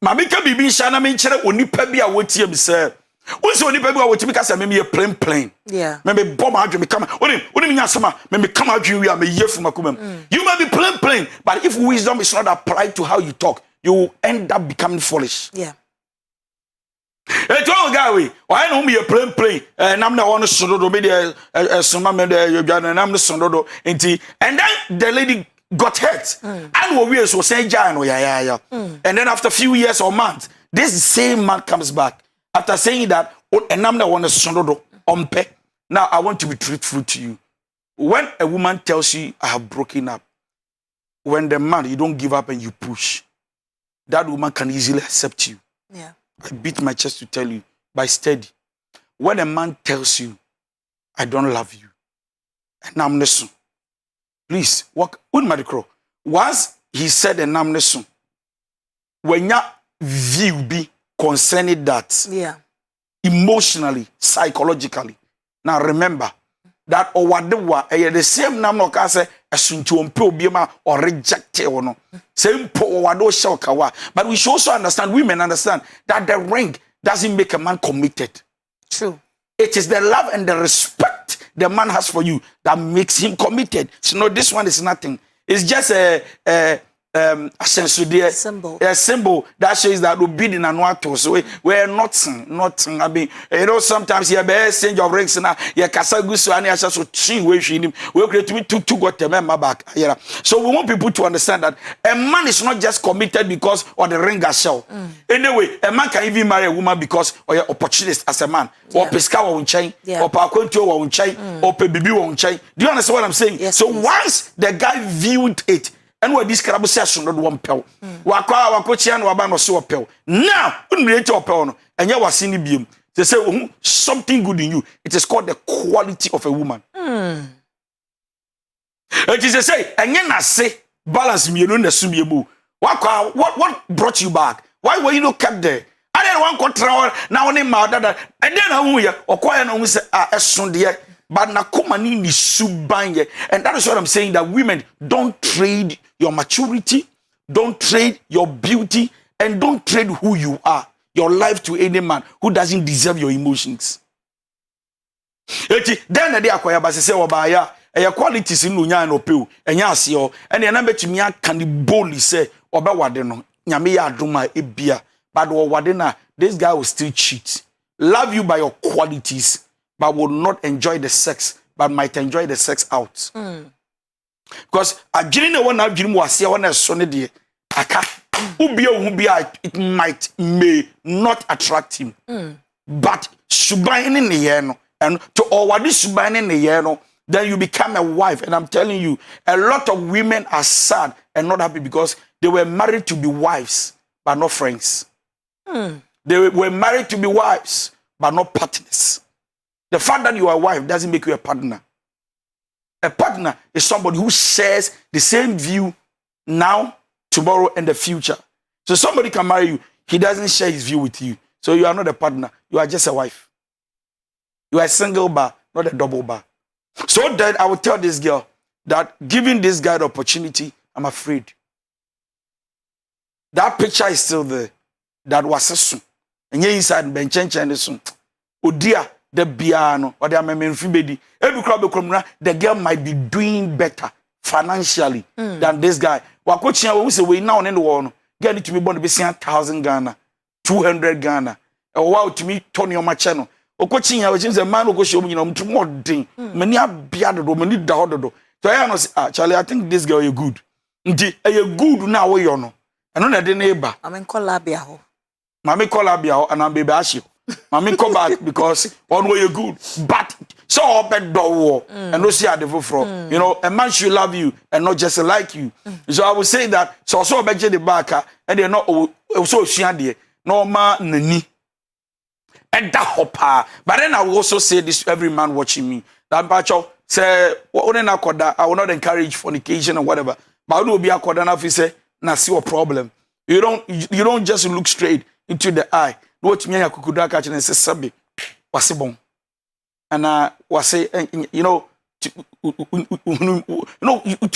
Mamika bibi shana me chere onipa bi a wotie bi say. Wonso onipa bi a wotie bi ka say me plain. Yeah. Me bomb adwe me come. Oni nya sama me come adwe wi a me yefu makomam. You may be plain, but if wisdom is not applied to how you talk, you will end up becoming foolish. Yeah. Eto guy we why no me plain nam na won sododo me de soma me de yodwa nam sododo enti and then the lady got hurt and we so say ja no ya and then after few years or months this same man comes back after saying that nam na won sododo ompe. Now I want to be truthful to you. When a woman tells you I have broken up, when the man you don't give up and you push, that woman can easily accept you. Yeah. I beat my chest to tell you, by steady. When a man tells you, I don't love you, and I'm listen, please walk with my crow. Once he said, and I'm listen, when your view be concerning that, yeah, emotionally, psychologically, now remember that or whatever, the same name no can say asunti ompe obiema or reject or no. Same po wado shakawa. But we should also understand, women understand that the ring doesn't make a man committed. True. It is the love and the respect the man has for you that makes him committed. So no, this one is nothing. It's just a symbol. A symbol that shows that we be in anwato. So we're nothing. I mean, you know, sometimes you be exchange of rings na you kasa gusu ani asha so chin we him. We create to me two got them back. Yeah. So we want people to understand that a man is not just committed because of the ring as shell. Anyway, a man can even marry a woman because of your opportunist as a man. Or pesca or unchain, or paquento or unchain, or pebibi or unchain. Do you understand what I'm saying? Yes, so please. once the guy viewed it, and what this crab says no one pel. Wako chian wabano so pel. Now, unrate your pel, and you was in the beam. They say something good in you. It is called the quality of a woman. It is a say, and then I say, balance me, you know, the sumibu. What brought you back? Why were you not kept there? I didn't want control now only mother, and then I will or quiet and we say, as soon dear. But nakomani ni subanye. And that is what I'm saying, that women don't trade your maturity, don't trade your beauty, and don't trade who you are, your life to any man who doesn't deserve your emotions. Then the day akwaya basi se wabaya, your qualities in nunya no peu, and yasio, and the number to me can boldly say, oba wadeno, nyame ya aduma ebia, but wadena, this guy will still cheat. Love you by your qualities, but will not enjoy the sex, but might enjoy the sex out. Because I didn't want to dream was here when I saw it. It may not attract him. But subain in the year, and to all what is subain in the year, then you become a wife. And I'm telling you, a lot of women are sad and not happy because they were married to be wives, but not friends. They were married to be wives, but not partners. The fact that you are a wife doesn't make you a partner. A partner is somebody who shares the same view now, tomorrow, and the future. So somebody can marry you. He doesn't share his view with you. So you are not a partner. You are just a wife. You are a single bar, not a double bar. So then I will tell this girl that giving this guy the opportunity, I'm afraid. That picture is still there. That was a soon. And here inside Benchenchen soon. Odia. The piano or the the girl might be doing better financially than this guy. wakochia we say we now ne no get it to me born be 1,000 Ghana 200 Ghana e wow to me turn your match no okochia we say man okochia you know modern many abia do many da do so I know Charlie I think this girl you good nti you good now we you no eno na de neighbor amen call abia ho mama call abia ho and am baby ashi mama come back because one way you good but so open door and no see at the front. You know, a man should love you and not just like you. So I would say that so beje the back and they're not so shady. No man nani. And that hopper. But then I will also say this to every man watching me. That bacho say I will not encourage fornication or whatever. But I will be a koda say na see a problem. You don't just look straight into the eye. What me akukuda catch and say sabi. Wasibon. And was say, you know, to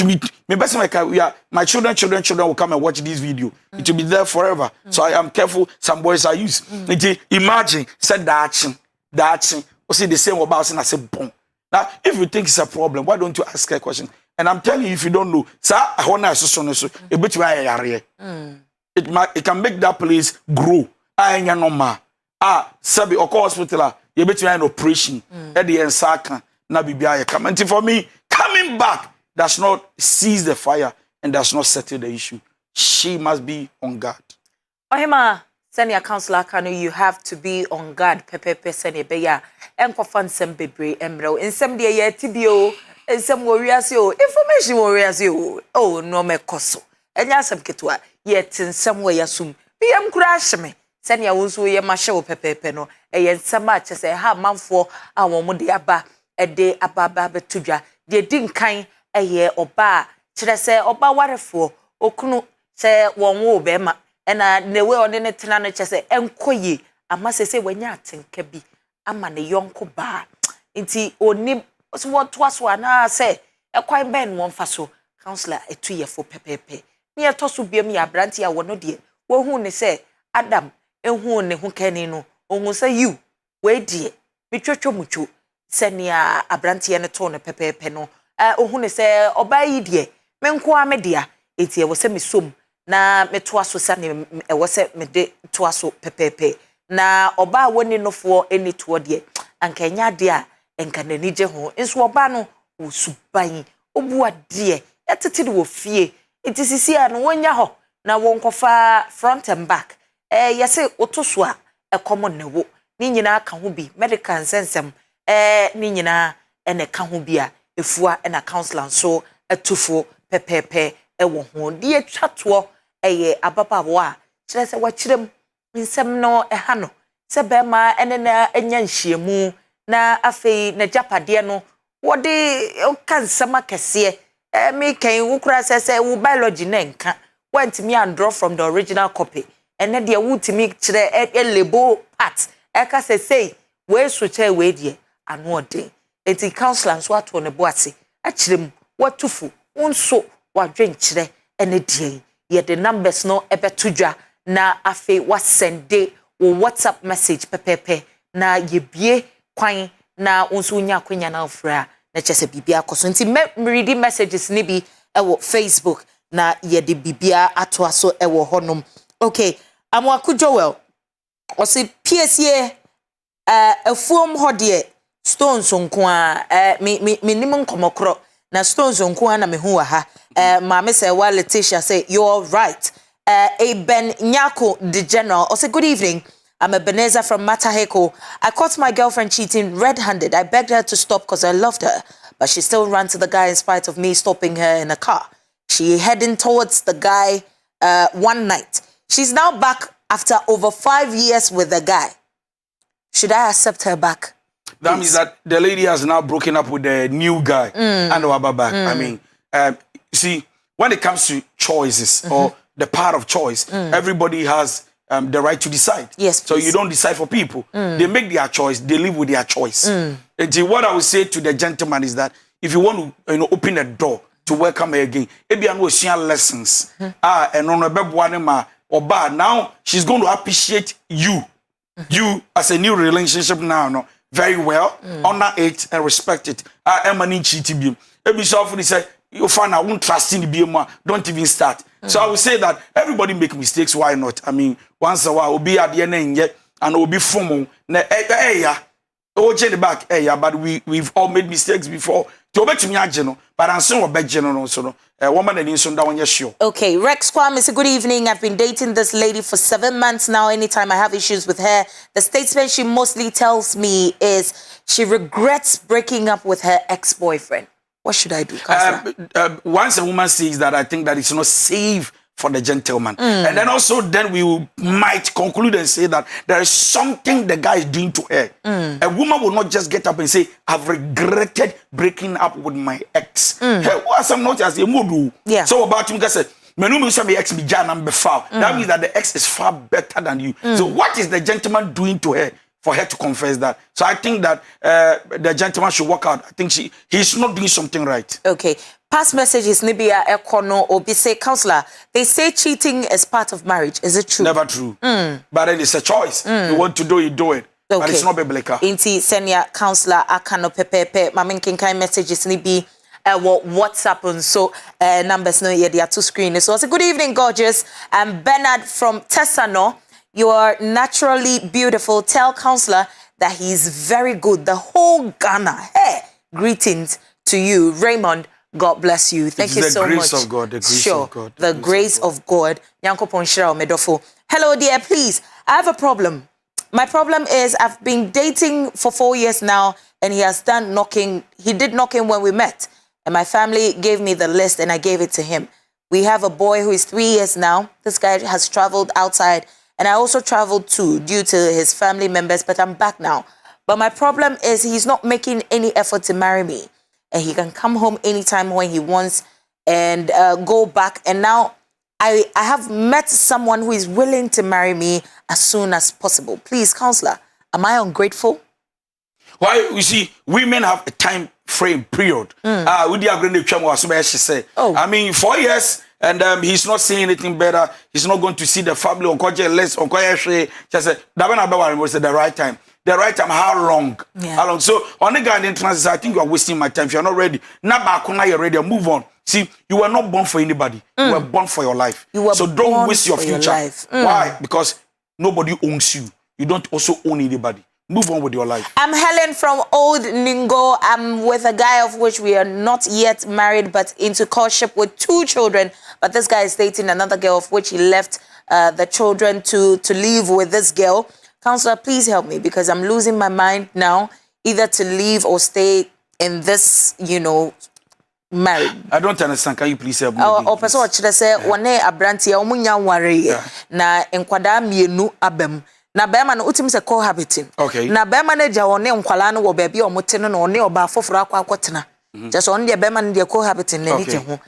me best like we are my children will come and watch this video. It will be there forever. So I am careful. Some boys are used. Imagine said that action. We see the same about and I say boom. Now, if you think it's a problem, why don't you ask a question? And I'm telling you, if you don't know, sir, I want to so a bit it can make that place grow. I ain't no ma. Sabi or hospital. You bet you an operation at the ensaka na bibia come. And for me, coming back does not seize the fire and does not settle the issue. She must be on guard. Ohima, senior counselor, you have to be on guard. Pepe senior beya. Enkofan sem bebre emro. In some day ye tibio. In some warriors yo. Information warriors yo. Oh no me koso. Enya sem ketwa. Yet in some way assume. Be crash me. Senior wuzu ye mashe pepe no. Yen sama chese ha manfo awon mo de aba ede ababa betudwa de din kan eye oba kire se oba warefo okunu se won wo be ma na newe one ne tena no chese enkoye ama sese wanya atenka bi ama ne yonko ba nti oni so what so ana se ekwan ben won fa so counselor etuye fo pepepe ne etoso biam ya branti ya wono de wo hu ne se Adam ehu ne hu kani no ohun say you we die mitwetwo mucho senia abrantie ne to no pepepe no ohun ne say oba yi die menko amedia eti e wo se misom na meto aso sane e wo se mede to aso pepepe na oba woni nofo eni to die anka nya de a enka nani je ho nso oba no wo suban obu ade etete de wo fie eti sisi a no wonya ho na wonkofa front and back yese otoso a common newo ni nyina ka ho bi medical sensem ni nyina ene ka ho bi a efua na counselor so atufo pepepe wo ho de atwato ye ababawo a kire se wakirem nsem no ha no se be ma ene na enya nhyiemu na afei na japade no wode kansama kese me kan wukura se wo biology na nka want me and draw from the original copy ene de wutimi kire lebo part eka say we switche we die anu ode enti counselor so ato ne boase akirem watufu unso wadwen kire ene die ye the numbers no ebetudwa na afi wasende wo WhatsApp message pepepe na yebie kwan na unso nya kwanya na ofra na chese bibia koso enti read messages ni bi ewo Facebook na ye de bibia ato aso ewo honom. Okay, Amwaku Joel osi PSA afuom hode stones nko a me nim nkomokro na stones nko a na me hu ha maame say wa Letitia say you're right. Ben Nyako the general osi good evening. I'm Ebenezer from Mataheko. I caught my girlfriend cheating red-handed. I begged her to stop because I loved her, but she still ran to the guy in spite of me stopping her in a car. She heading towards the guy one night. She's now back after over 5 years with the guy. Should I accept her back? That means that the lady has now broken up with the new guy and Waba back. I mean, see, when it comes to choices or the power of choice, everybody has the right to decide. Yes, so you don't decide for people. They make their choice. They live with their choice. And what I would say to the gentleman is that if you want to open a door to welcome her again, maybe I know share lessons. And on a Oba, now she's going to appreciate you. You as a new relationship now, very well, honor it and respect it. Emma Ninchi Tibium. Every so often he said, you find out won't trust in the BMA, don't even start. So I would say that everybody make mistakes, why not? I mean, once a while we'll be at the end yet and we'll be formal. The back, but we've all made mistakes before. But I'm so bad general, so a woman and in down your show. Okay, Rex Kwame, it's a good evening. I've been dating this lady for 7 months now. Anytime I have issues with her, the statement she mostly tells me is she regrets breaking up with her ex-boyfriend. What should I do, Counselor? Once a woman says that, I think that it's not safe for the gentleman. And then also then we might conclude and say that there is something the guy is doing to her. A woman will not just get up and say, I've regretted breaking up with my ex. Hey, what's I'm not as a mood. Yeah. So about him, say, ex be number foul. That means that the ex is far better than you. So what is the gentleman doing to her for her to confess that? So I think that the gentleman should walk out. I think he's not doing something right. Okay. Past messages, Nibia Ekono or say, Counselor, they say cheating is part of marriage. Is it true? Never true. But it is a choice. You want to do it, do it. Okay. But it's not biblical. Inti senya Counselor Akano Pepe Mamin Kinkai messages Nibi WhatsApp and so numbers no yeah, they are two screen. So it's a good evening, gorgeous. Bernard from Tessano. You are naturally beautiful. Tell Counselor that he's very good. The whole Ghana. Hey, greetings to you, Raymond. God bless you. Thank you so much. The grace of God. The grace of God. The grace of God. Nyanko Ponshira Medofo. Hello, dear. Please, I have a problem. My problem is I've been dating for 4 years now, and he has done knocking. He did knocking when we met, and my family gave me the list, and I gave it to him. We have a boy who is 3 years now. This guy has traveled outside, and I also traveled too due to his family members, but I'm back now. But my problem is he's not making any effort to marry me. And he can come home anytime when he wants and go back. And now I have met someone who is willing to marry me as soon as possible. Please, Counselor, am I ungrateful? Why, you see, women have a time frame, period. We do agree with what she said. I mean, 4 years, and he's not saying anything better. He's not going to see the family or less or just say, the right time. The right time, how long? Yeah. How long? So, on the guy in transit, I think you are wasting my time. If you're not ready, now you're ready, move on. See, you were not born for anybody. You were born for your life. So don't waste your future. Why? Because nobody owns you. You don't also own anybody. Move on with your life. I'm Helen from Old Ningo. I'm with a guy of which we are not yet married, but into courtship with 2 children. But this guy is dating another girl of which he left the children to live with this girl. Counselor, please help me because I'm losing my mind now, either to leave or stay in this, marriage. I don't understand. Can you please help me? Person what should I say? One abranti omunya ware na enkwada mienu abem. Na bema no utim se cohabiting. Okay. Na bema na ja one nkwala no wo baabi omote no one oba foforo akwakotena. Just on the bema na cohabiting na nike ho.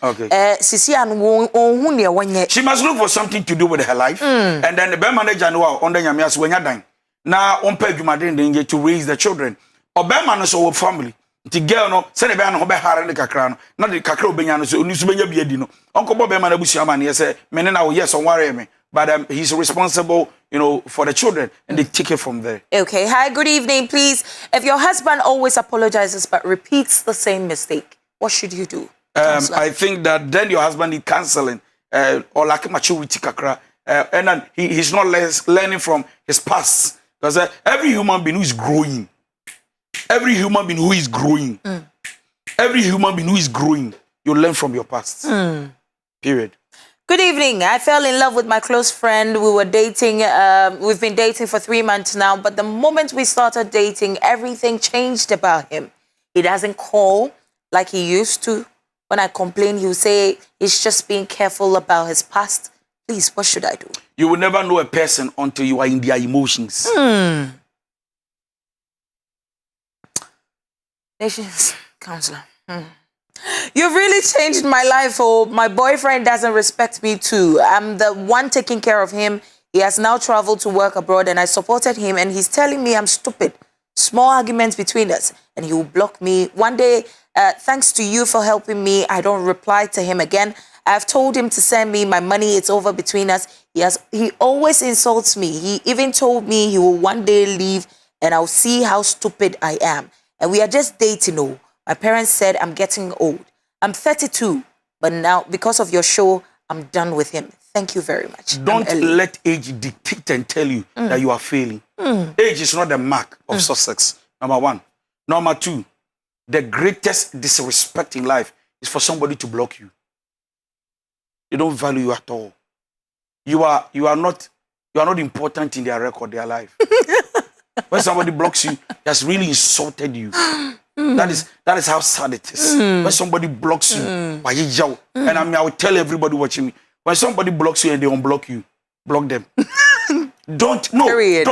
Sisi anu ohun ne wonye. She must look for something to do with her life. And then the bema na ja no under nyame as wenya dan. Na on pay dwumaden to raise the children. Obema no so family. The girl no say the be no be hare ne kakra no. Na the kakra obenya no so oni so benya bi adi no. Onko bema na busuama ne say me ne na wo yes on worry me. But he's responsible, for the children, and they take it from there. Okay. Hi, good evening, please. If your husband always apologizes but repeats the same mistake, what should you do? I think that then your husband needs counseling or like maturity kakra. And then he's not learning from his past. Because every human being who is growing, every human being who is growing, you learn from your past. Period. Good evening. I fell in love with my close friend. We were dating. We've been dating for 3 months now. But the moment we started dating, everything changed about him. He doesn't call like he used to. When I complain, he'll say he's just being careful about his past. Please, what should I do? You will never know a person until you are in their emotions. Nations Counselor. You've really changed my life. Oh, my boyfriend doesn't respect me too. I'm the one taking care of him. He has now traveled to work abroad and I supported him and he's telling me I'm stupid. Small arguments between us and he will block me. One day, thanks to you for helping me, I don't reply to him again. I've told him to send me my money. It's over between us. He always insults me. He even told me he will one day leave and I'll see how stupid I am. And we are just dating. Oh. My parents said I'm getting old. I'm 32, but now because of your show, I'm done with him. Thank you very much. Don't let age dictate and tell you that you are failing. Age is not the mark of success. Number one. Number two, the greatest disrespect in life is for somebody to block you. They don't value you at all. You are not important in their record, their life. When somebody blocks you, that's really insulted you. That is how sad it is. When somebody blocks you, and I will tell everybody watching me, when somebody blocks you and they unblock you, block them. Period.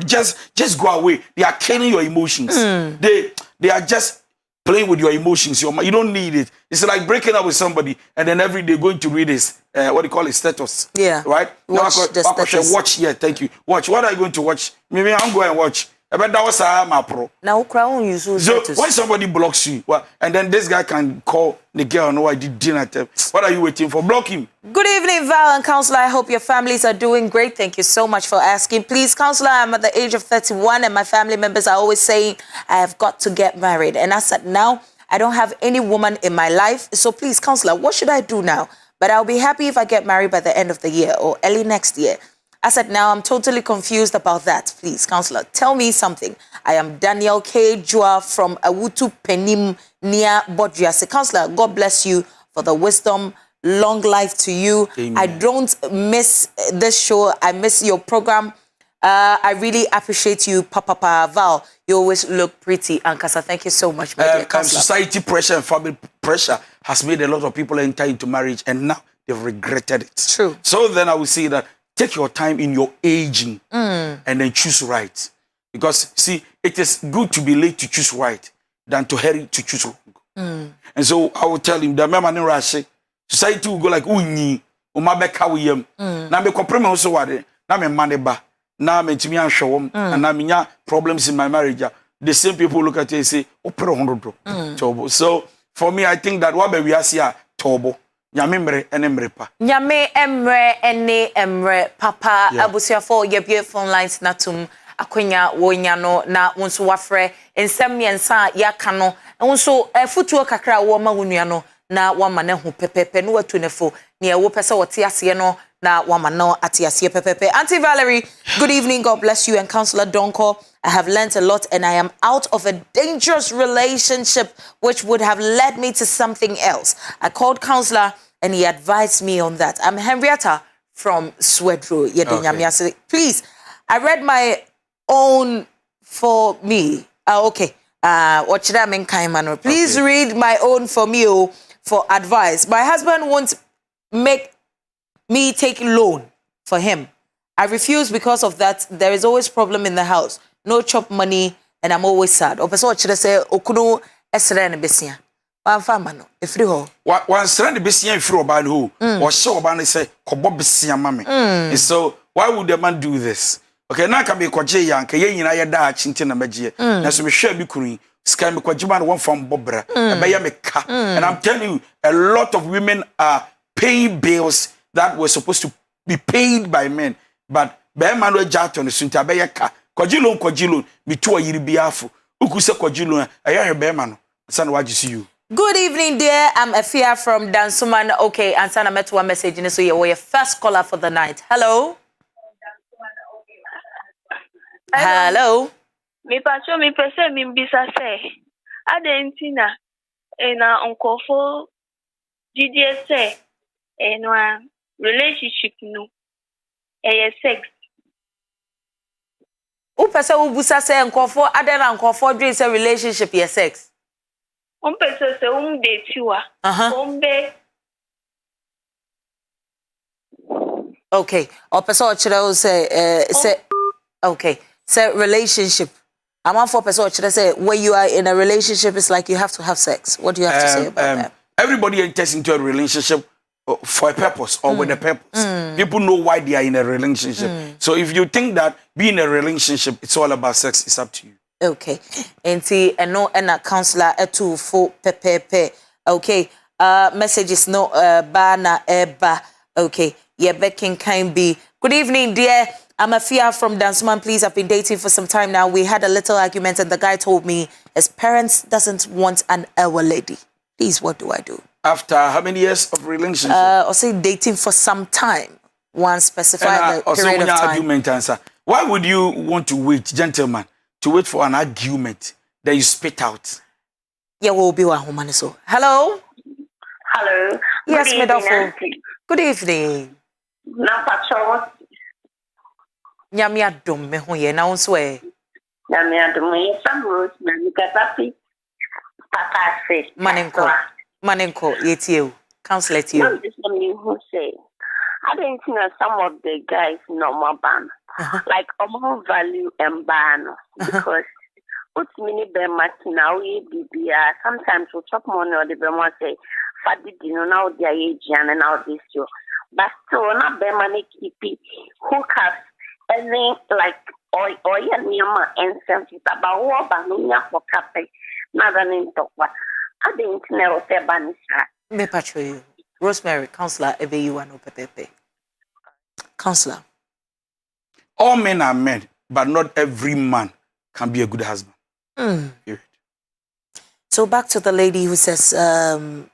Just go away. They are killing your emotions. They are just playing with your emotions. You don't need it. It's like breaking up with somebody and then every day going to read his what do you call it, status. Yeah. Right? Watch. Yeah, thank you. Watch. What are you going to watch? Maybe I'm going to watch. But that was my pro. Now, so when somebody blocks you, and then this guy can call the girl, no, I did dinner. What are you waiting for? Block him. Good evening, Val and Counselor. I hope your families are doing great. Thank you so much for asking. Please, Counselor, I'm at the age of 31 and my family members are always saying I have got to get married. And I said, now, I don't have any woman in my life. So please, Counselor, what should I do now? But I'll be happy if I get married by the end of the year or early next year. I said, now I'm totally confused about that. Please, Counselor, tell me something. I am Daniel K. Jua from Awutu Penim near Bodria. Say, Counselor, God bless you for the wisdom. Long life to you. Amen. I don't miss this show. I miss your program. I really appreciate you, Papa Val. You always look pretty. Ankasa, thank you so much, my dear Counselor. Society pressure and family pressure has made a lot of people enter into marriage and now they've regretted it. True. So then I will say that take your time in your aging and then choose right. Because, see, it is good to be late to choose right than to hurry to choose wrong. And so I will tell him that my society will go like, Uni, Umabeka William. Now, me comprehend also what now me money ba. Now me to show and now me problems in my marriage. The same people look at you and say, oh, pro 100 So for me, I think that what we are here, Tobo. Nyame emre ene emre papa abusuafo ye beautiful lines natum akonya wonya no na wonso wafre ensem yensa yaka no wonso futuo kakra wo ma wonua no na wama ne ho pepepe no watu nefo ne wo pese wote ase no na wama no ate ase pepepe. Auntie Valerie, good evening. God bless you. And Counselor Donkoh, I have learnt a lot and I am out of a dangerous relationship which would have led me to something else. I called Counselor and he advised me on that. I'm Henrietta from Swedro. Okay. Please, I read my own for me. Okay. What should I mean, Kaimano? Please read my own for me for advice. My husband won't make me take loan for him. I refuse because of that. There is always problem in the house. No chop money, and I'm always sad. Opeso what should I say? Okuno esre ne besia. One famano. Ifri ho. One strand besia ifri oban who. Or show oban say kobo besia mame. And so why would the man do this? Okay, now can be kwaje yanke ye nyina ye da chinti na magye. Na so me hwe bi kunu. Sky me kwajima one from bobra. Ebeya me ka. And I'm telling you, a lot of women are paying bills that were supposed to be paid by men, but be man we jato ne sunta be yaka kwajilo me to ayiri biafo ukuse kwajilo aye be man san waji you. Good evening, dear. I'm Afia from Dansuman. Okay, and sana met one message in so you're your first caller for the night. Hello. Hello. Me pacho me pese me bisa se adentina na onkofo GDS enwa relationship no sex o pese wo busa se nkofo adena nkofo dream say relationship ye sex on pese se date wa be okay o pese o kire say okay say relationship I'm on for person say when you are in a relationship it's like you have to have sex. What do you have to say about that? Everybody enters into a relationship for a purpose or with a purpose. People know why they are in a relationship. So if you think that being in a relationship it's all about sex, it's up to you. Okay. And see, and no, and a counselor to for pepe. Okay. Messages no bana eba. Okay. Yeah, Becking can be. Good evening, dear. I'm Afia from Dansuman. Please, I've been dating for some time now. We had a little argument and the guy told me his parents doesn't want an elder lady. Please, what do I do? After how many years of relationship? Or say dating for some time. One specified period of time. Argument answer. Why would you want to wait, gentlemen, to wait for an argument that you spit out? Yeah, we'll be one woman so. Hello? Hello. Yes, Good evening, Medofo. Auntie. Good evening. Na patrol. Nyame adom me ho ye na wo so e. Nyame adom ye some rose na nikasafi. Papa say. Manenko yetie o. Counselor tie o. This is me who say. I didn't know some of the guys normal ban. Like more value and ban because what's mini be now we BBR sometimes we chop money or the Bema say Fadi dino now their age and now this year. But still not be money keep it hookups and then like or yama and something about what banunya for cafe not an in talk. I didn't know say banisha. Me patro you. Rosemary, counselor, ebe you no pepepe. Counselor. All men are men, but not every man can be a good husband. Period. So back to the lady who says, or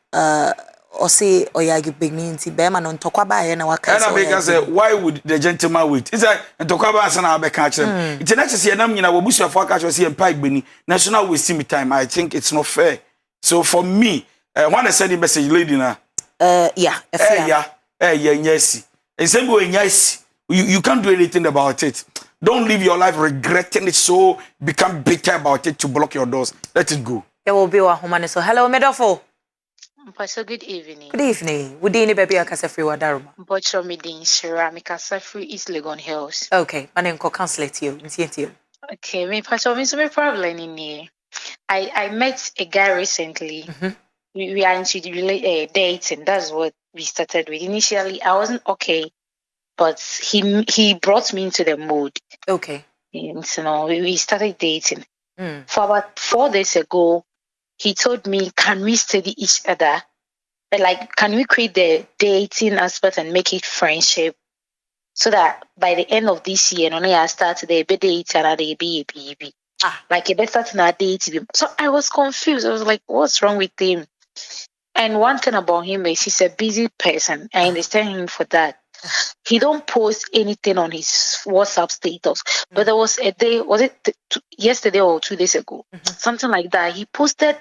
say, or ya give dignity, Beman on Tokwaba and our why would the gentleman wait? It's like Tokwaba and Sana catch them. It's not to see a name, we bush your forecast or see a pike Benny. National wasting time. I think it's not fair. So for me, when I send a message, lady now. Yes. And same way, yes, you can't do anything about it. Don't live your life regretting it, so become bitter about it to block your doors. Let it go. There will be a woman. So, hello, Medofo. So good evening. Good evening. Would you baby a free wadaruma? But from me, Ceramic free East Legon Hills. Okay, my name Counselor to you. Okay, me person so problem in here. I met a guy recently. We are into dating. That's what we started with. Initially, I wasn't okay, but he brought me into the mood. Okay. And so we started dating. For about 4 days ago, he told me, can we study each other? Like, can we create the dating aspect and make it friendship? So that by the end of this year, I start the date and the baby. Like, a start to date. So I was confused. I was like, what's wrong with him? And one thing about him is he's a busy person. I understand him for that. He don't post anything on his WhatsApp status. But there was a day, was it yesterday or 2 days ago? Something like that. He posted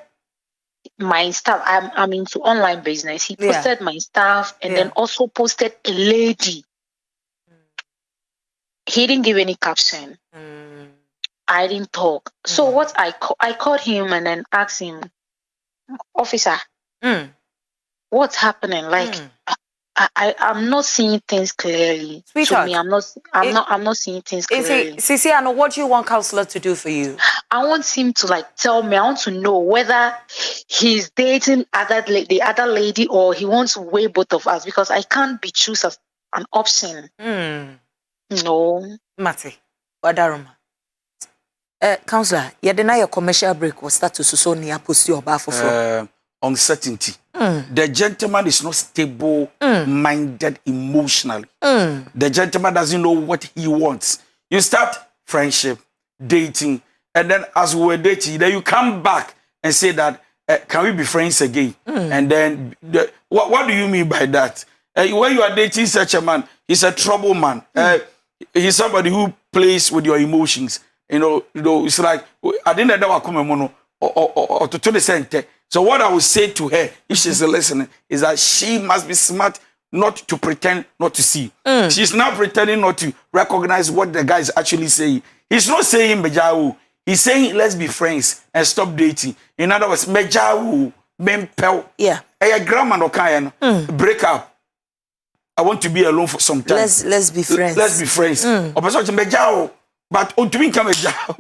my stuff. I'm into online business. He posted my stuff and then also posted a lady. He didn't give any caption. I didn't talk. So what I called him and then asked him, officer, what's happening? Like, I'm not seeing things clearly. Sweetheart, to me, I'm not seeing things clearly. Sisi, I know what do you want counselor to do for you? I want him to like tell me. I want to know whether he's dating the other lady or he wants to weigh both of us because I can't be choose as an option. No. Mate, wadaruma. Counselor, you deny your commercial break was start to so near post your bar for uncertainty. The gentleman is not stable minded emotionally. The gentleman doesn't know what he wants. You start friendship, dating, and then as we were dating, then you come back and say that can we be friends again? And then what do you mean by that? When you are dating such a man, he's a trouble man. He's somebody who plays with your emotions. You know, it's like I didn't know or to the center. So what I would say to her, if she's listening, is that she must be smart not to pretend not to see. She's not pretending not to recognize what the guy is actually saying. He's not saying Mejawu. He's saying let's be friends and stop dating. In other words, Mejawu, Mempel. Yeah. A grandma no kayan. Break up. I want to be alone for some time. Let's be friends. Let's be friends. Mejawu. But to me come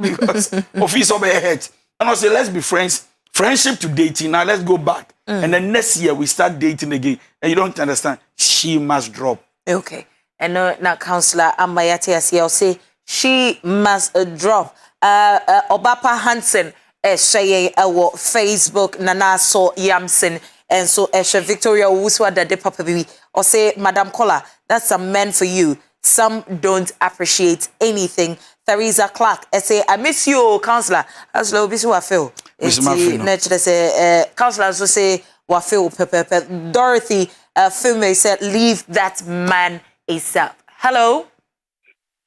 because of his overhead. And I say let's be friends. Friendship to dating. Now let's go back. And then next year we start dating again. And you don't understand. She must drop. Okay. And now counselor Amayati I'll say she must drop. Obapa Hansen say Facebook Nana so Yamson and so Victoria Wuswa Dade Papa Bibi or say Madam Kola, that's a man for you. Some don't appreciate anything. Theresa Clark, I say, I miss you, counselor. As low, I feel. Enti na chere say counselor so say wa feel pepepe. Dorothy Fume said leave that man ASAP. Hello?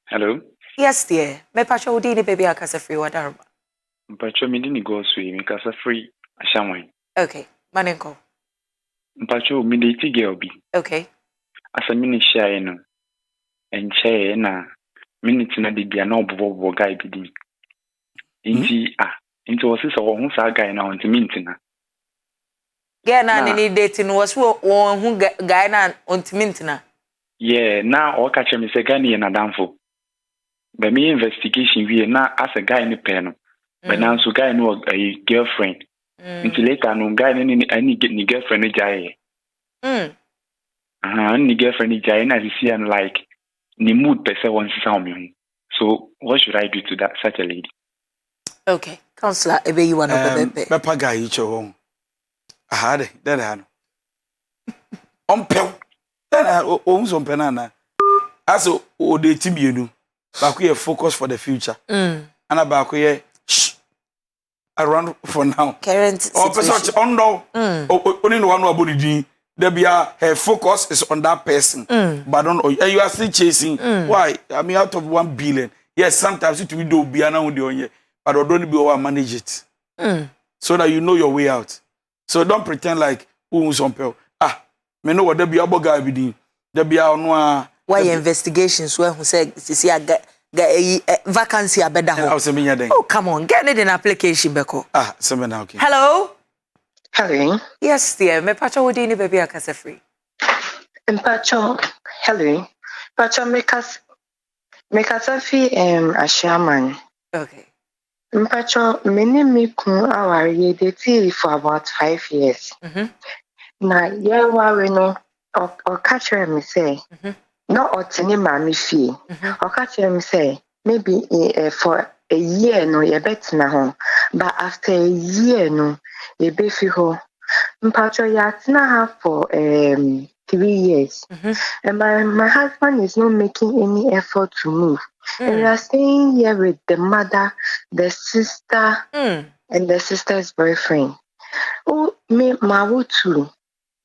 Hello? Yes, dear. Me pacho udi baby akasa free wadaruma. Mpacho mi di ni go sui mi kasa free ashamwan. Okay. Manenko. Mpacho mi di ti girl bi. Okay. Asa mi ni share no. Enche na minute na di bia na obobo guy bi di. Inti wasi sa wo hu sa guy na onti minute na. Yeah, na ni dating was wo hu guy na onti minute na. Yeah, na o ka che mi se guy ni na danfo. But me investigation we na as a guy ni pe no. But now so guy no a girlfriend. Until later no guy ni girlfriend ni jaye. Ni girlfriend ni jaye na see and like ni mood per se won sisa me. So what should I do to that such a lady? Okay, counselor ebe you want to be. Papa guy icho home. Ahade, that han. Ompel. That o so mpena na. Aso o de tibienu. Ba ko ye focus for the future. Ana ba ko ye around for now. Current situation. Person on no. Only no one who body din. There be her focus is on that person. But don't you are still chasing. Why? I mean out of 1 billion. Yes, sometimes it will do be an on but don't be over manage it. So that you know your way out. So don't pretend like who some people. Me know what there be about guy be din. There be no why investigations where who say see vacancy abeda ho. Oh come on, get it in application beko. Semena okay. Hello? Hello. Yes, dear. Me pacho wodi ni baby akasa free. Mpacho, hello. Pacho make us fi a shaman. Okay. Mpacho many me kun aware date for about 5 years. Na ye worry no or catch me say. No otini mami fee. Or catch me say maybe for a year no ye bet na home. But after a year no ye be fi ho. Mpacho ya tina have for 3 years. And my husband is not making any effort to move. And we are staying here with the mother, the sister, and the sister's boyfriend. Oh, me too.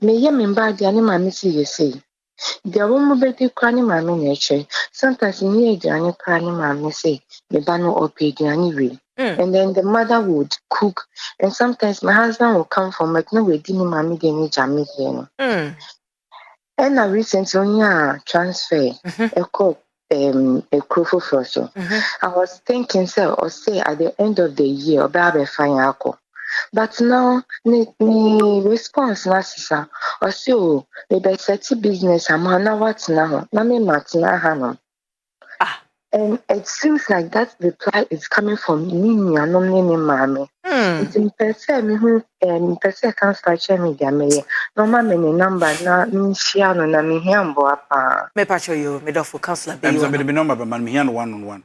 Me ye member the animal missy you say. The woman betty cranny mammy nature. Sometimes in here the animal cranny mammy say, the banner or pay the anyway. And then the mother would cook, and sometimes my husband will come from like no way didn't mammy getting jammy here. And I recently on transfer a cook a crew for so. I was thinking so or say at the end of the year baby fine alcohol. But now ni response na sisa or so the set business I'm now what now na me matina hano. And it seems like that reply is coming from me and no me mommy. It's in person me who person can start sharing media me. No mama me number na me share no na me hiambo apa. Me pacho you me do for counselor be I'm you. somebody be number but man me here one-on-one.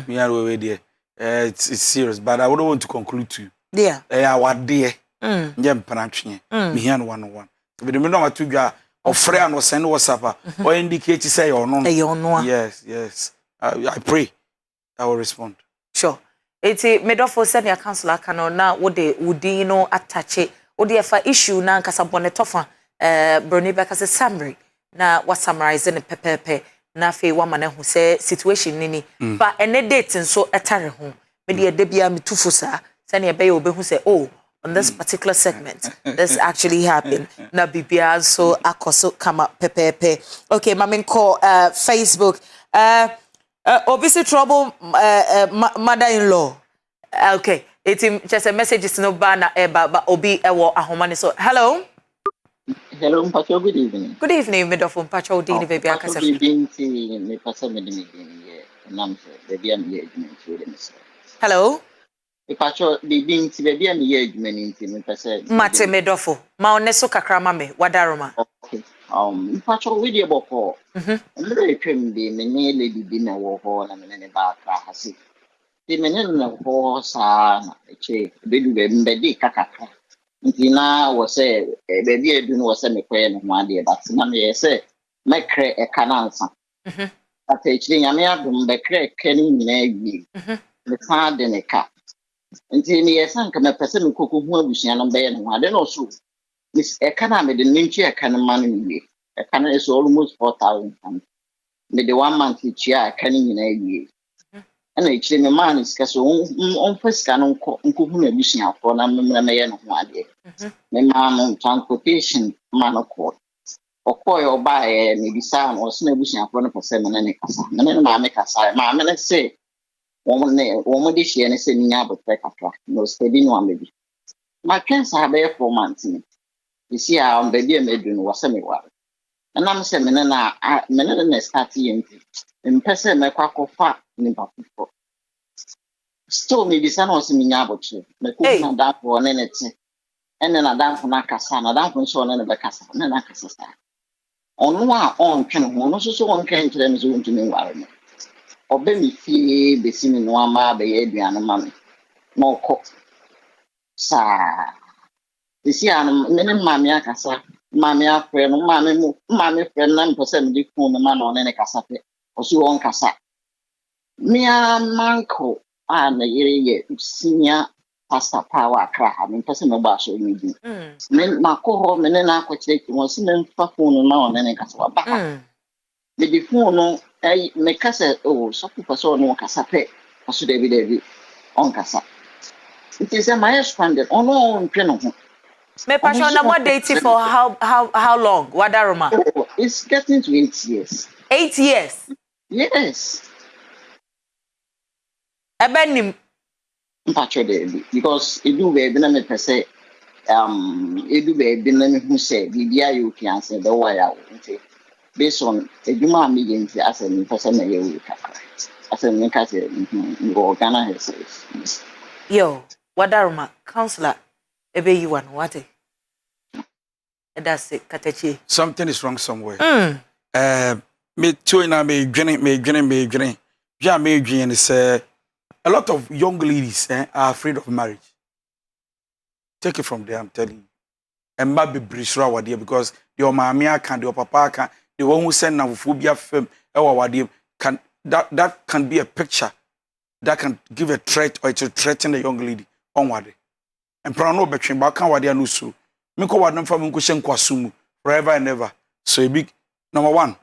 Me here we there. It's serious but I wouldn't want to conclude to you. Yeah. What there. Njem panatwe. Me here one-on-one. Be the number to ga or friend or send WhatsApp or indicate say or no. Yes. I pray I will respond. Sure. Iti medofo send your counselor kano na wode udi no attache wode efa issue na nkasa bone tofa broni beka se summary na what summarize ne pepepe na fe wa mana hu se situation nini ba ene date nso etare ho me de de bia metufo sa send ye be ye obehu se oh on this particular segment this actually happened na bibia so akoso kama pepepe. Okay mamen call Facebook obviously trouble mother-in-law. Okay, it's just a message is no banner but obi ewo ahomani so hello. Hello Mpacho, good evening. Good evening Midofo Mpacho Dini baby akasa. Good evening me pasa me me nam baby am ye adwuma nti dem so. Hello. Mpacho baby nti baby am ye adwuma nti me pasa. Mate Midofo. Ma oneso kakra ma me wadaroma. Okay. Mpacho we dey boko. Me twem bi me ne lady bi na wo ho na me ne ba ka hase. Ti me ne na ho sa na eche bedu be mbedi kakaka. Nti na wo se baby edu no wo se me koye no ho ade but na me se me kre e kanansa. Ata eche nyame adum be kre ke ni nyina wi. Me sa de ne ka. Nti me yesan ka me pese me koku hu abusua no be no ade no so. This e kana me de nintwi e kana man ni. E kana is almost 4,000. Me de 1 month each year kana nyina wie. And I me man is kaso on first can nko hu abusua for na me ye no ho ade. Me man transportation man ko. Okoy oba me bisa no so na abusua for no pese me na ne kasa. Me ne ma me kasa. Ma me ne say woman de share ne se nya abotwe kakra. No steady no amebi. Ma kensa be 4 months ni. Isi a on baby emedu no wase me ware. Na me se me na start yenti. Mpese me kwa kofa ni bafufo. Still me bisa no se me nya abotwe. Me ko na da ko ne ne ti. Ene na da ko na kasa na da ko so ne be kasa. Ne na kasa sa. Onu a on twen ho no so on kan kire me so ntumi ware me. Obe mi fie besi mi no ama be ye aduane ma me. No ko. Sa Isi an mene mami akasa mami afre no mami friend na mpose me di kun ma no ne kasa pe osu won kasa mi manko na yire ye sinya pastor power akra ha me mpose me ba so mi di me makoho mene na akokire ki won si me mfa phone ma no ne kasa ba me di phone no me kasa so people no kasa pe osu David on kasa it is a my stranded ono ntwe no ho. Me passion na more dating for how long? Wadaroma. Oh, it's getting to 8 years. 8 years. Yes. Ebenim. Because it do baby na me pese it do baby na me who say bibia you can say the way out. Based on eduma meeting as a person na you kakra. As a me ka say go Ghana herself. Yo, Wadaroma counselor ebe you one what? That's it, Katachi. Something is wrong somewhere. Me too na me dwene. Ja me dwene say a lot of young ladies are afraid of marriage. Take it from there, I'm telling you. And ma be brisra wade because your mamia can, your papa can, the one who send na phobia film wade can that can be a picture that can give a threat or to threaten the young lady onward. And prano between ba kan wade anu so. Me ko wade mfa me ko hye nkwaso forever and ever. So a big number 1.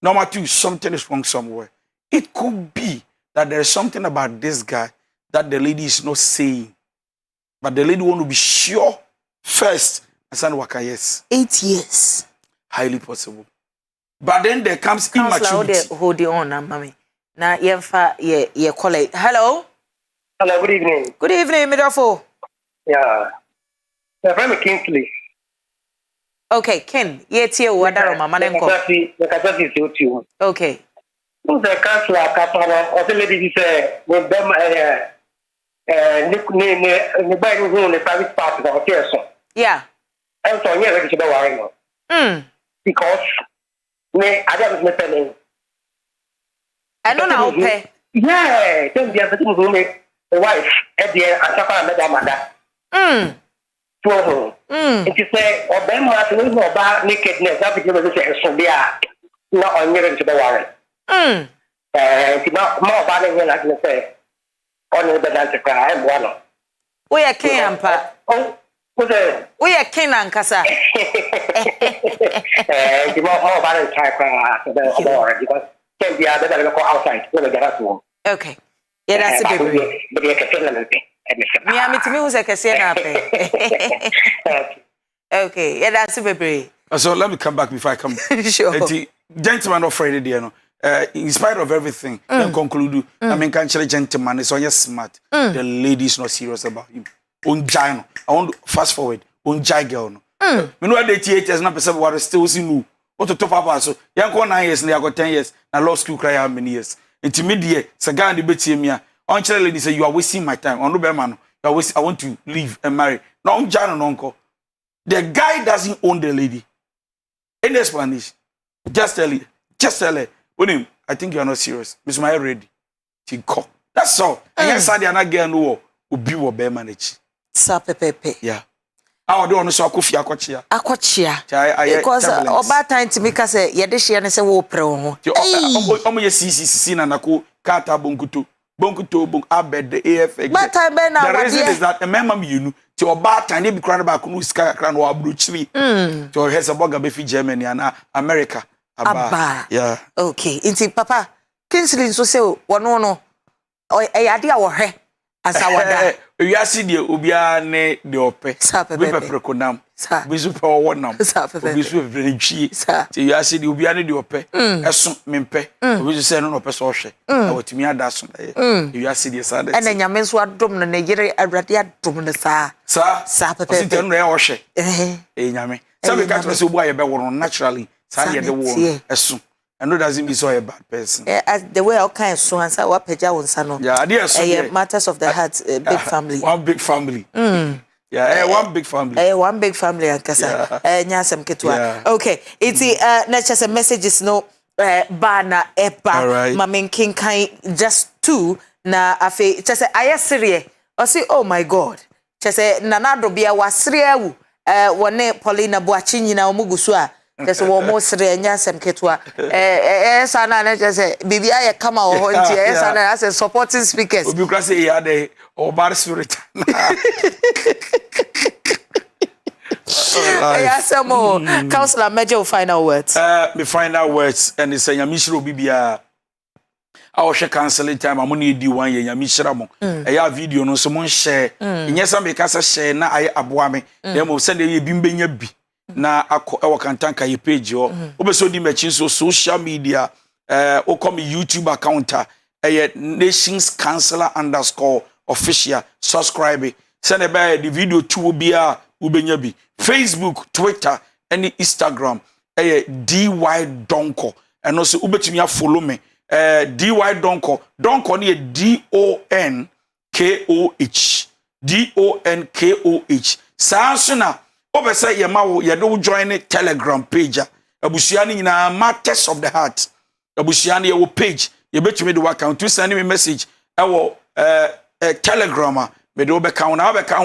Number 2, something is wrong somewhere. It could be that there is something about this guy that the lady is not saying. But the lady want to be sure first. And say waka yes. 8 years. Highly possible. But then there comes immaturity. Hold on, mommy. Na yemfa ye call. Hello. Hello, good evening. Good evening, Midafo. Yeah. My friend Kingsley. Okay, Ken. Ye tie Wadaroma manenko. The capacity is you. Okay. No, the counselor Kapana or the lady say with them ni buy who the private part of the so. Yeah. And so yeah, ready to be worrying. Because I don't know the I don't know pay. Yeah, don't be able to me the wife at the end and suffer madam. It is say or them has no about nakedness that because say so they are not on ready to be worrying. More about it like you say on the dance cry one. We are Ken ampa. Oh, we are Ken ankasa. The more about it cry because can be other than go outside when they get home. Okay. Yeah, that's a good way. But you can feel it. Me am to me who's a casino. Okay, yeah, that's a baby. So let me come back before I come. Sure. Gentleman afraid there, no. In spite of everything, then conclude. I mean, can't gentleman is on your smart. The lady is not serious about him. I want to fast forward. Girl, no. You know, the theaters not perceive what is still see what to top up so. Young 9 years, and I got 10 years. Now law school cry how many years? Intermediate, Sagan debate me. On lady say you are wasting my time. On no man, I want to leave and marry. No, John and uncle. The guy doesn't own the lady. Any explanation? Just tell her. When I think you are not serious. Miss Maya ready. She call. That's all. And yes, I did not get no who be what bear manage. Pepe. Yeah. I don't know so Akochia. Because about time to make us say, yeah, this year and say, wo pro. CC na nako kata bonkuto. bonku to bonku abed the AFX. But I been now. The reason is that a member you to about tiny be crowned back no sky crown or abruchly. To has a bugger be Germany and America. Abba. Yeah. Okay. Inti papa. Counselling so say one no. Or a idea or he as our we are see the Ubia ne the ope. We preconam. Bisu per one nam. Bisu very cheap. You are see the Ubia ne the ope. Esun mimpe. We just say no person. What me adason. You are see the Sunday. And then your men were drum na Nigeria a radia drum the sa. Sa pepe. Sit down there or she. Yame. Some cats will buy a better one naturally. Sandy the war. Esun. I know doesn't be so a bad person. As the way all kinds so answer what peja on sano. Yeah, ideas. Matters of the heart, big family. One big family. Yeah, one big family. One big family and kasa. Nyasem ketwa. Okay, it's not just a messages no bana epa mamen kinkai just two na afe just say ayesire. I say oh my god. Just say nanado bia wasire wu wone Paulina Boachi nyina omugusu a just one more sere nyasem ketwa sana na just say bibia ye kama o nti sana as a supporting speakers obi kra say ya dey o bar spirit Yasemo counselor major final words me final words and say nyamishiro bibia I was counseling time I'm only di one year nyamishira mo ya video no so mon share nyesa me kasa share na aye aboa me dem o send ye bimbenya bi na akọ ewo kantanka ye page o obeso di mechi so social media o come YouTube account Nations Counselor _official subscribe send by the video to bia ubenya bi Facebook Twitter and Instagram DY Donkoh and also ubetumi follow me DY Donkoh ne DONKOH sansuna obesa ye ma wo ye do join Telegram page abusua ni nyina matters of the heart abusua ni ye wo page ye betumi do account to send me message e wo Telegram me do be count na be count